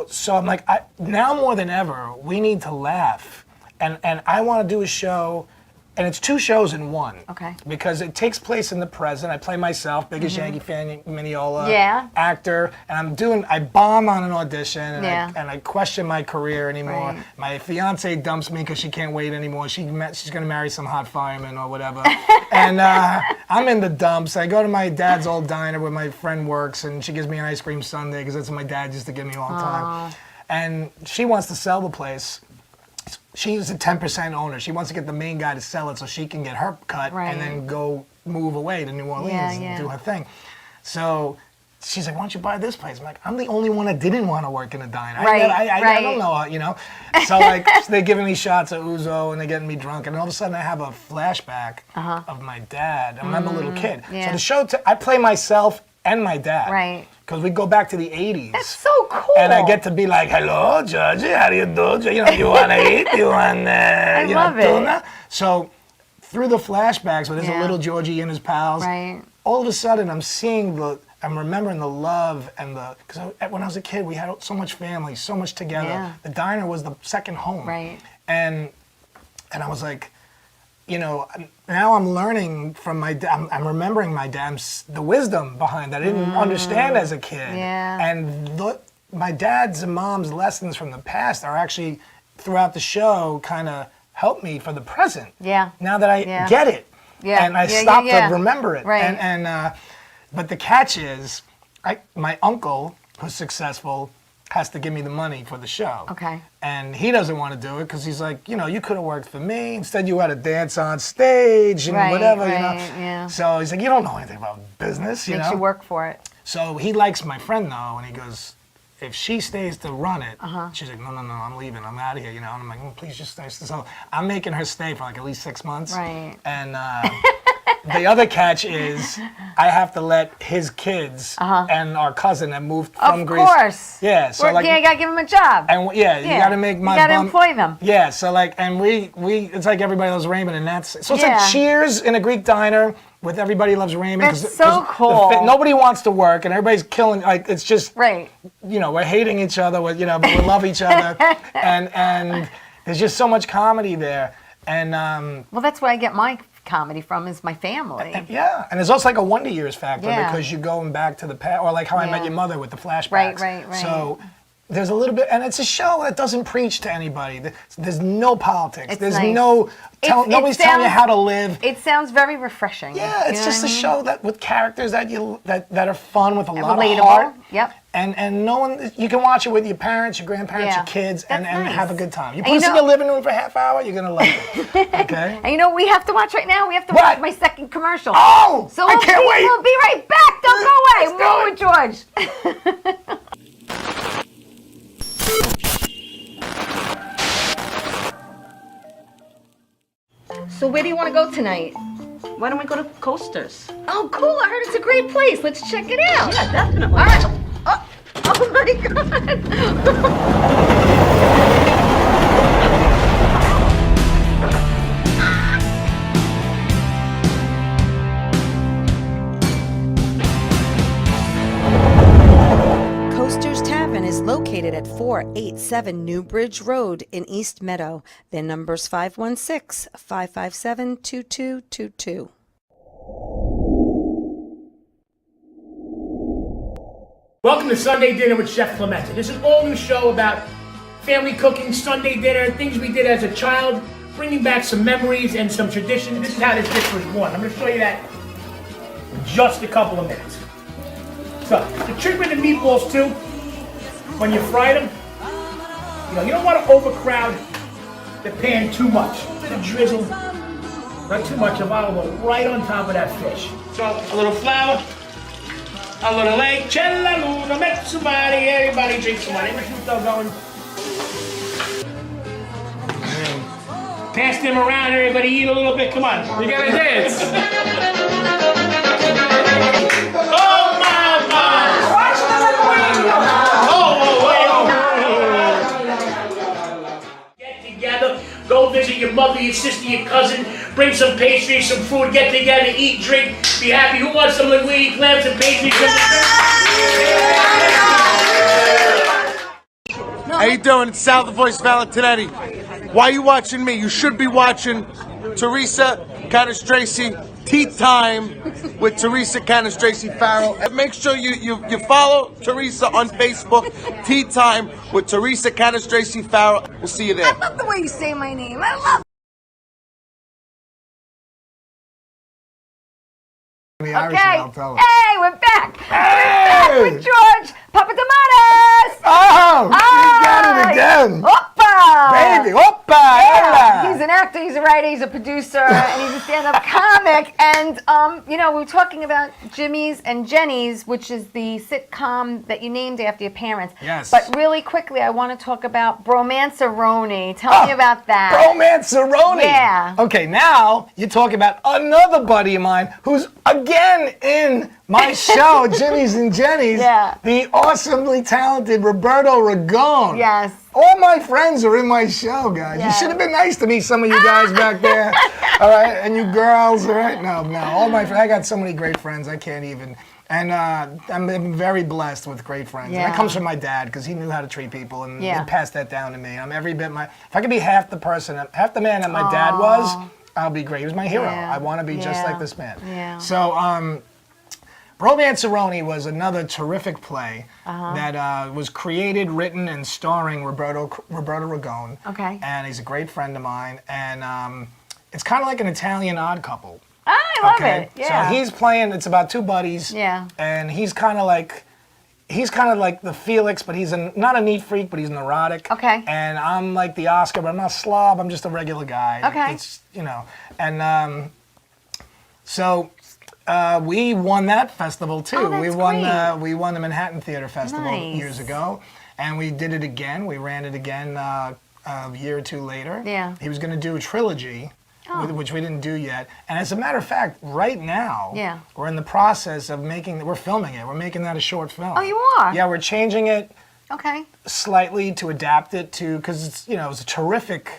so I'm like, now more than ever, we need to laugh. And I want to do a show, and it's 2 shows in one. Okay. Because it takes place in the present. I play myself, biggest Yankee fan, Mineola, Yeah. actor, and I bomb on an audition, and, Yeah. I question my career anymore. Right. My fiance dumps me because she can't wait anymore. She's going to marry some hot fireman or whatever. And I'm in the dumps. I go to my dad's old diner where my friend works, and she gives me an ice cream sundae because that's what my dad used to give me all the time. And she wants to sell the place. She's a 10% owner. She wants to get the main guy to sell it so she can get her cut Right. and then go move away to New Orleans Yeah, and yeah. do her thing. So she's like, why don't you buy this place? I'm like, I'm the only one that didn't want to work in a diner. Right, I right. don't know, you know? So like, they're giving me shots of Ouzo and they're getting me drunk. And all of a sudden I have a flashback of my dad. I'm a little kid. yeah. So the show, I play myself and my dad. Right. Because we go back to the 80s. That's so cool. And I get to be like, hello, Georgie, how do you do? You know, you want to eat? You want, you love know, it. tuna? So through the flashbacks, where there's Yeah. a little Georgie and his pals, Right. all of a sudden I'm remembering the love and because when I was a kid, we had so much family, so much together. Yeah. The diner was the second home. Right. And I was like, you know, now I'm learning from my dad. I'm remembering my dad's the wisdom behind that I didn't understand as a kid. Yeah. And my dad's and mom's lessons from the past are actually throughout the show kind of help me for the present. Yeah. Now that I Yeah. get it. Yeah. And I Yeah, stop yeah. to remember it. Right. But the catch is, my uncle, who's successful, has to give me the money for the show. Okay. And he doesn't want to do it because he's like, you know, you could have worked for me. Instead, you had to dance on stage and Right, whatever, you know. right, yeah. So he's like, you don't know anything about business, you Makes know. you work for it. So he likes my friend though, and he goes, if she stays to run it, she's like, no, I'm leaving, I'm out of here, you know. And I'm like, please just stay. So I'm making her stay for like at least 6 months. Right. And the other catch is I have to let his kids and our cousin that moved from Of Greece. course. Yeah. So like, you gotta give them a job. and you got to make my You gotta bum- employ them. Yeah, so like, and we it's like Everybody Loves Raymond, and that's so it's Yeah. like Cheers in a Greek diner with Everybody Loves Raymond. That's so cool. Nobody wants to work, and everybody's killing. Like it's just Right. you know, we're hating each other, but we love each other, and there's just so much comedy there, and Well, that's where I get my comedy from is my family. yeah, and there's also like a Wonder Years factor Yeah. because you're going back to the past, or like How I Met Yeah. Your Mother with the flashbacks. Right. So there's a little bit, and it's a show that doesn't preach to anybody. There's no politics. It's There's nice. nobody's telling you how to live. It sounds very refreshing. Yeah, it's You know just a what I mean? show that with characters that are fun with a lot Relatable. of heart. Yep. And no one, you can watch it with your parents, your grandparents, Yeah. your kids, and That's nice. have a good time. You And put you this in know- your living room for a half hour, you're gonna love it. Okay. And you know what we have to watch right now? We have to What? watch my second commercial. Oh, So I can't wait. We'll be right back. Don't go away. Let's More do with George. So where do you want to go tonight? Why don't we go to Coasters? Oh, cool. I heard it's a great place. Let's check it out. Yeah, definitely. All right. Oh my God. Coasters Tavern is located at 487 New Bridge Road in East Meadow. Their number's 516-557-2222. Welcome to Sunday Dinner with Chef Clemente. This is an all-new show about family cooking, Sunday dinner, things we did as a child, bringing back some memories and some tradition. This is how this dish was born. I'm going to show you that in just a couple of minutes. So, the trick with the meatballs too, when you fry them, you don't want to overcrowd the pan too much. A drizzle, not too much of olive oil right on top of that fish. So, a little flour, a little egg, Cella Luna, met somebody, everybody drink some wine. Prosciutto going. Pass them around, everybody eat a little bit, come on. You gotta dance. Oh my God! Get together, go visit your mother, your sister, your cousin, bring some pastry, some food, get together, eat, drink, be happy. Who wants some linguine, clams, and pastry? How you doing? It's Sal the Voice Valentinetti. Why are you watching me? You should be watching Teresa Canastraci Tea Time with Teresa Canastraci Farrell. And make sure you follow Teresa on Facebook, Tea Time with Teresa Canastraci Farrell. We'll see you there. I love the way you say my name. I love The Irish Okay. one, I'll tell her. Hey, we're back. Hey! We're back with George Papadamanis. Oh, you got it again. Oppa. Baby, oppa. Yeah. hola. He's an actor, he's a writer, he's a producer, and he's a stand-up comic. And, we were talking about Jimmy's and Jenny's, which is the sitcom that you named after your parents. Yes. But really quickly, I want to talk about Bromanceroni. Tell me about that. Bromanceroni. Yeah. Okay, now you talk about another buddy of mine who's again in my show, Jimmy's and Jenny's. Yeah. The awesomely talented Roberto Ragone. Yes. All my friends are in my show, guys. Yeah. You should have been nice to me, some of you guys back there. All right, and you girls, all right? No. All my friends. I got so many great friends, I can't even. And I'm very blessed with great friends. Yeah. And that comes from my dad, because he knew how to treat people, and Yeah. he passed that down to me. I'm every bit if I could be half the man that my dad was, I'll be great. He was my hero. Yeah. I want to be just Yeah. like this man. Yeah. So, Bromanceroni was another terrific play that was created, written, and starring Roberto Ragone. Okay. And he's a great friend of mine. And it's kind of like an Italian Odd Couple. I love Okay? it. Yeah. So he's playing, it's about two buddies. Yeah. And he's kind of like the Felix, but he's not a neat freak, but he's neurotic. Okay. And I'm like the Oscar, but I'm not a slob. I'm just a regular guy. Okay. It's, And so we won that festival too. Oh, that's we won great. we won the Manhattan Theater Festival Nice. years ago, and we did it again. We ran it again a year or two later. Yeah. He was going to do a trilogy. Oh. Which we didn't do yet. And as a matter of fact, right now, Yeah. we're in the process of we're filming it. We're making that a short film. Oh, you are? Yeah, we're changing it Okay. slightly to adapt it to, because it's, it was a terrific,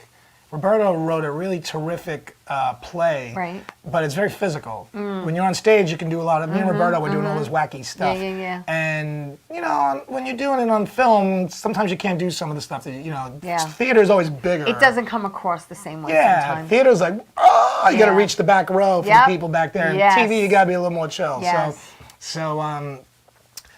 Roberto wrote a really terrific play. Right. But it's very physical. When you're on stage, you can do a lot of, me and Roberto were doing all this wacky stuff. Yeah, yeah, yeah. And, when you're doing it on film, sometimes you can't do some of the stuff that, Yeah. theater's always bigger. It doesn't come across the same way Yeah, sometimes. theater's like, you got to Yeah. reach the back row for Yep. the people back there. And Yes. TV, you got to be a little more chill. Yes.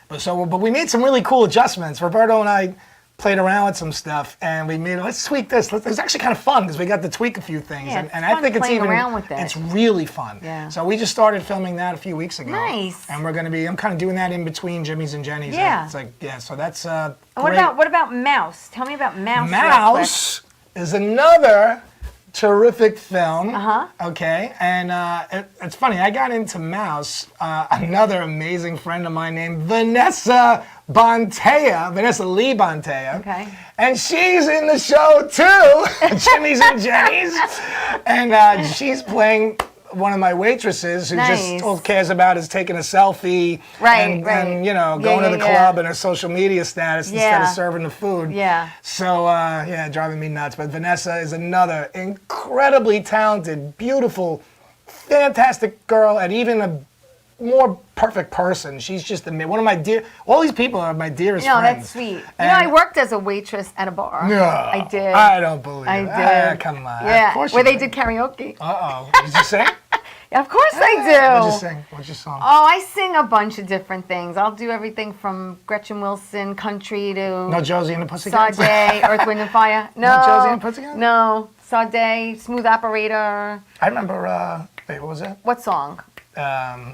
But we made some really cool adjustments. Roberto and I played around with some stuff, and we made, let's tweak this. It's actually kind of fun because we got to tweak a few things. Yeah, and it's I fun think it's playing even, around with it. it's really fun. Yeah. So we just started filming that a few weeks ago. Nice. And I'm kind of doing that in between Jimmy's and Jenny's. Yeah. It's like, so that's And great. what about Mouse? Tell me about Mouse. real quick. Mouse is another terrific film. Uh-huh. Okay, and it's funny. I got into Mouse. Another amazing friend of mine named Vanessa Lee Bontea. Okay. And she's in the show too, Jimmy's and Jenny's, and she's playing one of my waitresses who Nice. just all cares about is taking a selfie Right, right. and Yeah, going to the yeah, club yeah. and her social media status instead Yeah. of serving the food. Yeah. So, driving me nuts. But Vanessa is another incredibly talented, beautiful, fantastic girl, and even a more perfect person. She's just one of my all these people are my dearest No, friends. that's sweet. And- I worked as a waitress at a bar. No, I did. I don't believe I it. did. Come on. Yeah, Of course where you they did karaoke. Uh-oh. Did you sing? Of course I do. What'd you sing? What's your song? Oh, I sing a bunch of different things. I'll do everything from Gretchen Wilson, country to No Josie and the Pussycats? Sade, Earth, Wind and Fire. No. Not Josie and the Pussycats? No. Sade, Smooth Operator. I remember, wait, what was that? What song?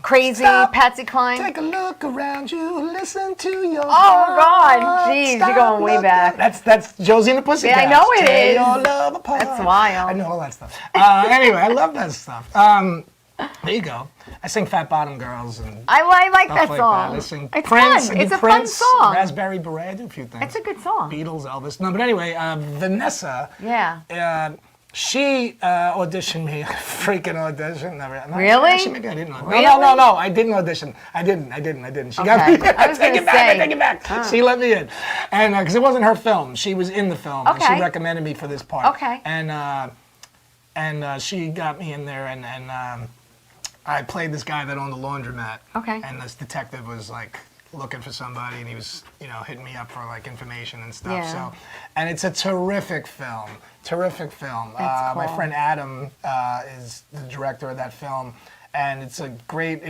Crazy, Stop. Patsy Cline. Take a look around you, listen to your Oh, God. heart. Jeez, Stop you're going way looking. back. That's Josie and the Pussycats. Yeah, I know it Tear is. your love apart. That's wild. I know all that stuff. Anyway, I love that stuff. There you go. I sing Fat Bottom Girls and I like stuff that like song. that. I sing It's Prince. fun. I do It's a Prince, fun song. Raspberry Beret. I do a few things. It's a good song. Beatles, Elvis. No, but anyway, Vanessa. Yeah. She auditioned me. Freaking audition. Never. No, Really? Actually, maybe I didn't. Really? No. I didn't audition. I didn't. She got me. Okay. I was Take gonna it back. say. I take it back. She let me in, and because it wasn't her film, she was in the film. And Okay. she recommended me for this part. Okay. And she got me in there, and I played this guy that owned a laundromat. Okay. And this detective was like looking for somebody, and he was, hitting me up for like information and stuff. Yeah. So, and it's a terrific film. Terrific film. That's My cool. friend Adam is the director of that film, and it's a great,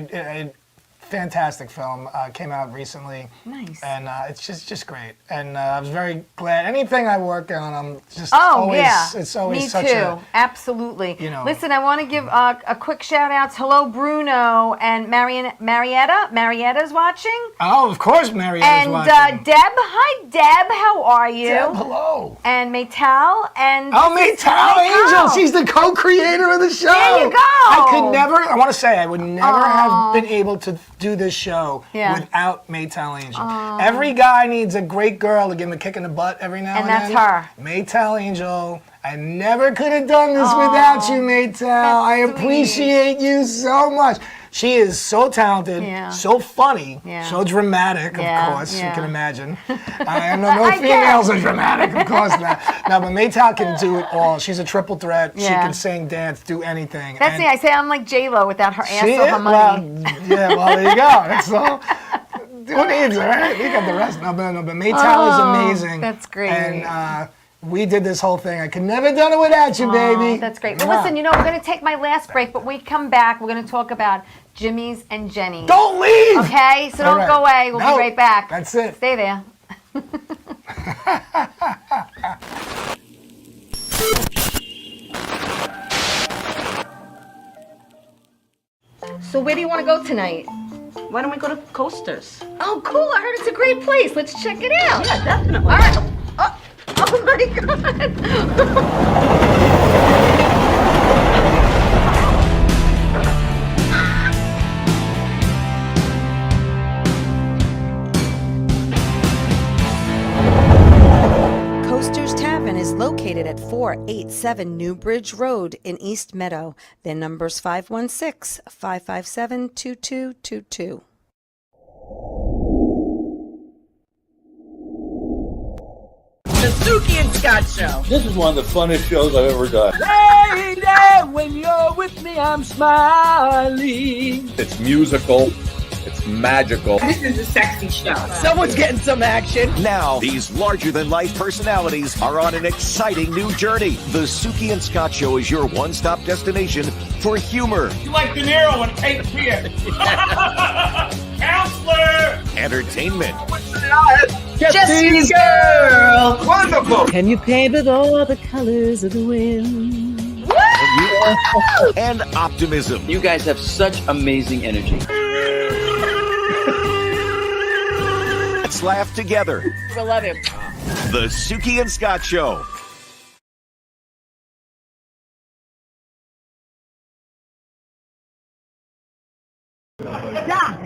fantastic film. Came out recently. Nice. And it's just great. And I was very glad. Anything I work on, I'm just Oh, always. yeah. It's always Me such too. a. Absolutely. Listen, I want to give a quick shout out. Hello, Bruno and Marietta. Marietta's watching. Oh, of course, Marietta's And watching. Deb. Hi, Deb. How are you? Deb, hello. And Maytal. And Oh, Maytal Angel. She's the co-creator of the show. There you go. I could never, I want to say, I would never have been able to do this show without Maytal Angel. Every guy needs a great girl to give him a kick in the butt every now and then. And that's her. Maytal Angel. I never could have done this without you, Maytal. I sweet. appreciate you so much. She is so talented, so funny, so dramatic, of course, you can imagine. I know no females are dramatic, of course not. No, but Maytal can do it all. She's a triple threat. She can sing, dance, do anything. That's me. I say I'm like J-Lo without her ass or her money. Well, there you go. That's all. Who needs it, right? You got the rest. No, but Maytal is amazing. That's great. And we did this whole thing. I could never have done it without you, baby. That's great. Well, listen, we're going to take my last break, but when we come back, we're going to talk about Jimmy's and Jenny's. Don't leave! Okay? So don't go away. We'll be right back. That's it. Stay there. So where do you want to go tonight? Why don't we go to Coasters? Oh, cool. I heard it's a great place. Let's check it out. Yeah, definitely. All right. Oh my God. Coasters Tavern is located at 487 New Bridge Road in East Meadow. Their number's 516-557-2222. The Suki and Scott Show. This is one of the funnest shows I've ever done. Lady, when you're with me, I'm smiling. It's musical. It's magical. This is a sexy show. Someone's getting some action. Now, these larger-than-life personalities are on an exciting new journey. The Suki and Scott Show is your one-stop destination for humor, You like De Niro and Cape Fear. Counselor! entertainment, Jesse's girl. Wonderful. Can you paint with all the colors of the wind? and optimism. You guys have such amazing energy. Let's laugh together. I love him. The Suki and Scott Show. Doc,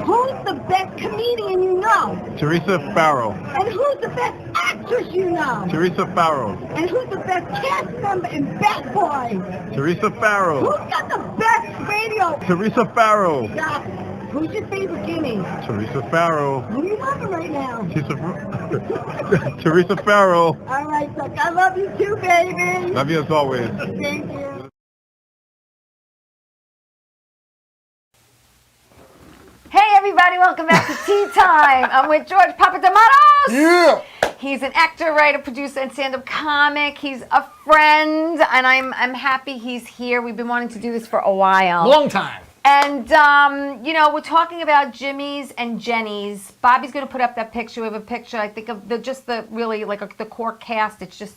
who's the best comedian you know? Teresa Farrell. And who's the best actress you know? Teresa Farrell. And who's the best cast member in Bad Boys? Teresa Farrell. Who's got the best radio? Teresa Farrell. Doc, who's your favorite guinea? Teresa Farrell. Who are you loving right now? Teresa Farrell. All right, Doc, I love you too, baby. Love you as always. Thank you. Hey, everybody. Welcome back to Tea Time. I'm with George Papadamatos. Yeah. He's an actor, writer, producer, and stand-up comic. He's a friend, and I'm happy he's here. We've been wanting to do this for a while. Long time. And, you know, we're talking about Jimmy's and Jenny's. Bobby's going to put up that picture. We have a picture, I think, of the really, like, the core cast. It's just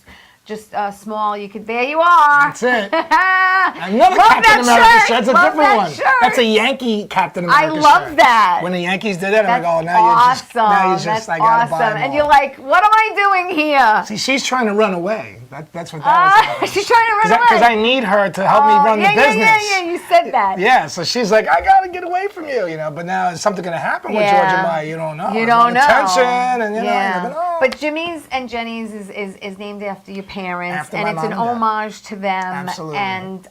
small. You could, there you are. That's it. Another Captain America shirt. That's a different one. That's a Yankee Captain America shirt. I love that. When the Yankees did it, I'm like, oh, awesome. now you're just, I gotta buy them And all. you're like, what am I doing here? See, she's trying to run away. That's what that was. She's trying to run away. Because I need her to help me run the business. Yeah, you said that. Yeah, so she's like, I gotta get away from you, you know. But now is something gonna happen with George and Maya? You don't know. You don't know. Tension, and you know, you never know. But Jimmy's and Jenny's is named after your parents, After and my it's mom an and dad. homage to them. Absolutely. And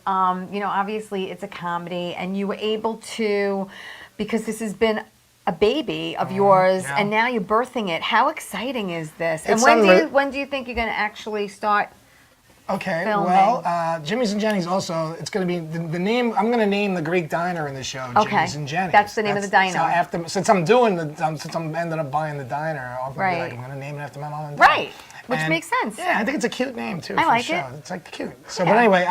you know, obviously, it's a comedy, and you were able to, because this has been a baby of yours, yeah. and now you're birthing it. How exciting is this? It's And when do you think you're going to actually start? Okay, filming? well, Jimmy's and Jenny's also, it's going to be, the name, I'm going to name the Greek diner in the show, Jimmy's and Jenny's. That's the name of the diner. So since I'm ended up buying the diner, I'm going to name it after my mom and dad. Right, which And, makes sense. Yeah, I think it's a cute name too. I for like the show. it. It's like cute. So, but anyway,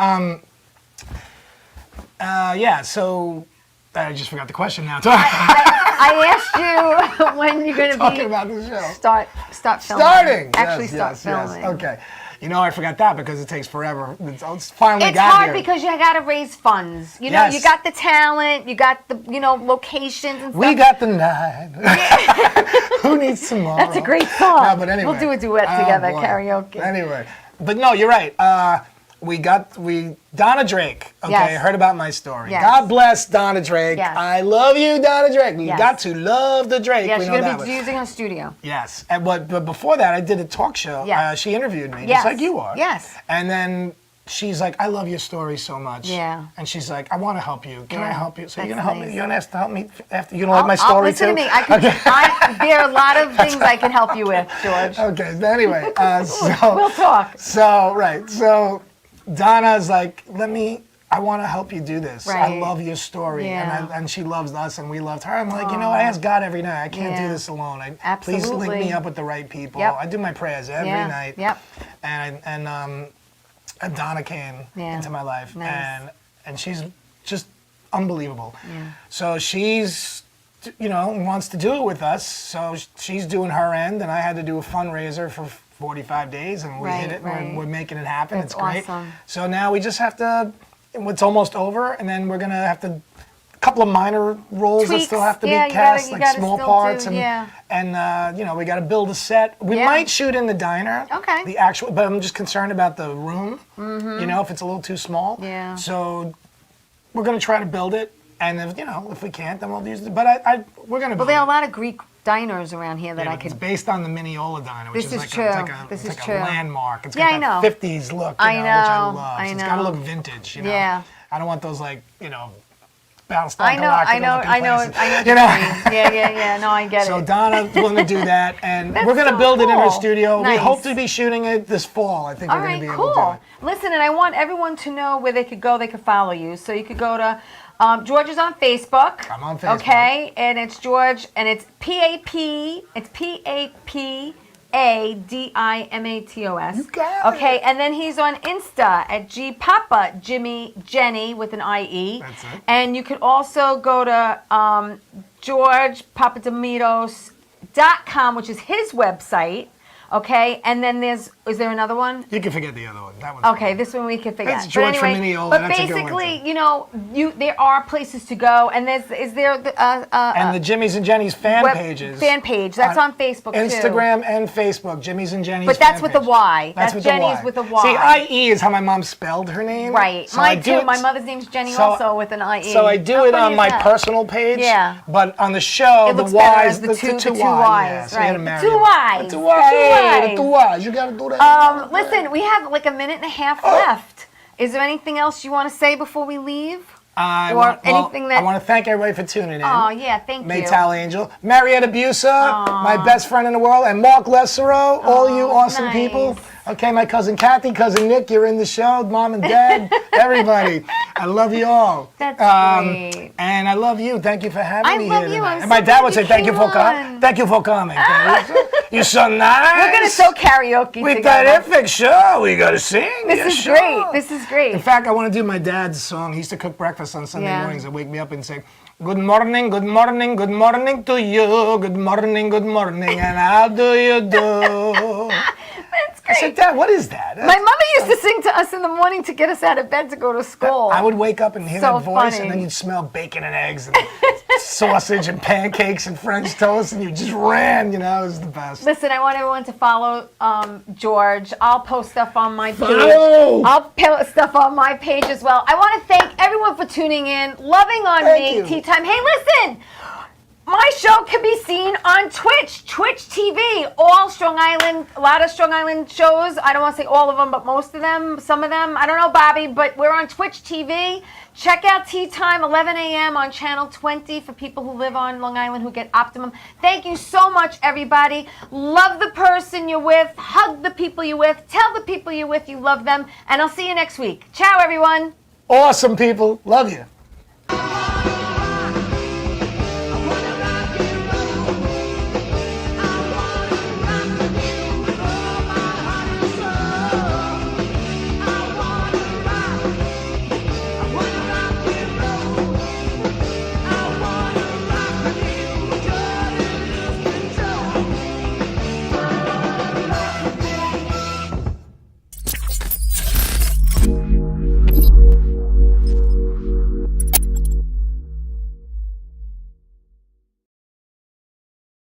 so I just forgot the question now. I asked you when you're going to be Talking about the show. Start filming. Starting. Actually, Yes, start yes, filming. yes. Okay. You know, I forgot that because it takes forever. It's finally It's got hard here. because you got to raise funds. You know, Yes. you got the talent, you got the, you know, locations and stuff. We got the night. Who needs tomorrow? That's a great song. No, but anyway. We'll do a duet Oh, together, boy. karaoke. Anyway, but no, you're right. Donna Drake. Okay, Yes. heard about my story. Yes. God bless Donna Drake. Yes. I love you, Donna Drake. You Yes. got to love the Drake. Yes, We you're know going that to be one. using her studio. Yes, but before that, I did a talk show. Yes. She interviewed me, Yes. just like you are. Yes. And then she's like, I love your story so much. Yeah. And she's like, I want to help you. Can I Yeah, help you? So you're that's gonna help nice. me? You're gonna ask to help me after? You don't like my story listen too? to me. There are a lot of things I can help you with, George. Okay. Anyway, so We'll talk. So Donna's like, I want to help you do this. I Right. love your story, Yeah. and she loves us, and we loved her. I'm like, you know, I ask God every night. I can't do Yeah. this alone. Please Absolutely. link me up with the right people. Yep. I do my prayers every Yeah. night. Yep. And Donna came Yeah. into my life, Nice. and she's just unbelievable. Yeah. So she's, you know, wants to do it with us. So she's doing her end, and I had to do a fundraiser for 45 days, and we hit it. Right. We're making it happen. That's It's great. awesome. So now we just have to. It's almost over, and then we're gonna have to. A couple of minor roles that still Tweaks. have to Yeah, be you cast, gotta- you like gotta small still parts, do- and you know, we got to build a set. We Yeah. might shoot in the diner. Okay. The actual, but I'm just concerned about the room. You know, if it's a little too small. Yeah. So we're gonna try to build it, and if we can't, then we'll use it. But we're gonna Well, build there are a it. lot of Greek diners around here that Yeah, I but it's could. based on the Mineola diner, which This is is like true. This it's is like true. a landmark. It's Yeah, got I that know. 50s look, which I know, love. I So it's got to know. look vintage, you know. Yeah. I don't want those like, you know, Battlestar I know. Galactica places. You know. Yeah. No, I get So it. Donna's going to do that, and That's we're going to so build it in her cool. studio. We Nice. hope to be shooting it this fall. I think All we're going to right, be able to do cool. it. Listen, and I want everyone to know where they could go. They could follow you. So you could go to George is on Facebook. I'm on Facebook. Okay, and it's George, and it's PAP. It's PAPADIMATOS. You got Okay, and then he's on Insta at Papa Jimmy Jenny with an IE. That's it. And you could also go to GeorgePapadimitos.com, which is his website. Okay, and then is there another one? You can forget the other one. That one's Okay, this one we can figure That's out. George but from anyway, Mineola. but That's a good one, basically, you know, there are places to go, and And the Jimmy's and Jenny's fan pages. Fan page. That's on Facebook too. Instagram and Facebook, Jimmy's and Jenny's. But that's fan with the page. Y. That's with Jenny's the Y. with a Y. See, IE is how my mom spelled her name. Right. So I Mine do too. it- My mother's name's Jenny so- also with an IE. So I do How it funny on is my that? personal page. Yeah. But on the show, It the looks better Y's, as the two Y's. Ys, Yeah, so you right. gotta marry The two them. Ys. The two The Y's. two Hey, the Ys. two Y's. You gotta do that. Listen, we have like a minute and a half left. Is there anything else you want to say before we leave? Anything that? I want to thank everybody for tuning in. Oh yeah, thank you. Maytal Angel, Marietta Busa, my best friend in the world, and Mark Lessero, all you awesome nice. people. Okay, my cousin Kathy, cousin Nick, you're in the show, mom and dad, everybody. I love you all. That's great. And I love you. Thank you for having I me love here you. tonight. I'm And my so dad glad would say, you thank you came for on." Thank you for coming. You're so nice. We're gonna show karaoke With together. terrific show. We gotta sing. This Yeah, is sure. great. This is great. In fact, I want to do my dad's song. He used to cook breakfast on Sunday Yeah. mornings and wake me up and say, good morning, good morning, good morning to you. Good morning, and how do you do? That's I said, Dad, what is that? My mother used to sing to us in the morning to get us out of bed to go to school. I would wake up and hear So that voice, funny. and then you'd smell bacon and eggs and sausage and pancakes and French toast, and you just ran, It was the best. Listen, I want everyone to follow George. I'll post stuff on my page. Follow! I'll post stuff on my page as well. I want to thank everyone for tuning in, loving on Thank me, you. Tea Time. Hey, listen! My show can be seen on Twitch TV. All Strong Island, a lot of Strong Island shows. I don't want to say all of them, but most of them, some of them. I don't know, Bobby, but we're on Twitch TV. Check out Tea Time, 11 a.m. on Channel 20 for people who live on Long Island who get Optimum. Thank you so much, everybody. Love the person you're with. Hug the people you're with. Tell the people you're with you love them. And I'll see you next week. Ciao, everyone. Awesome, people. Love you.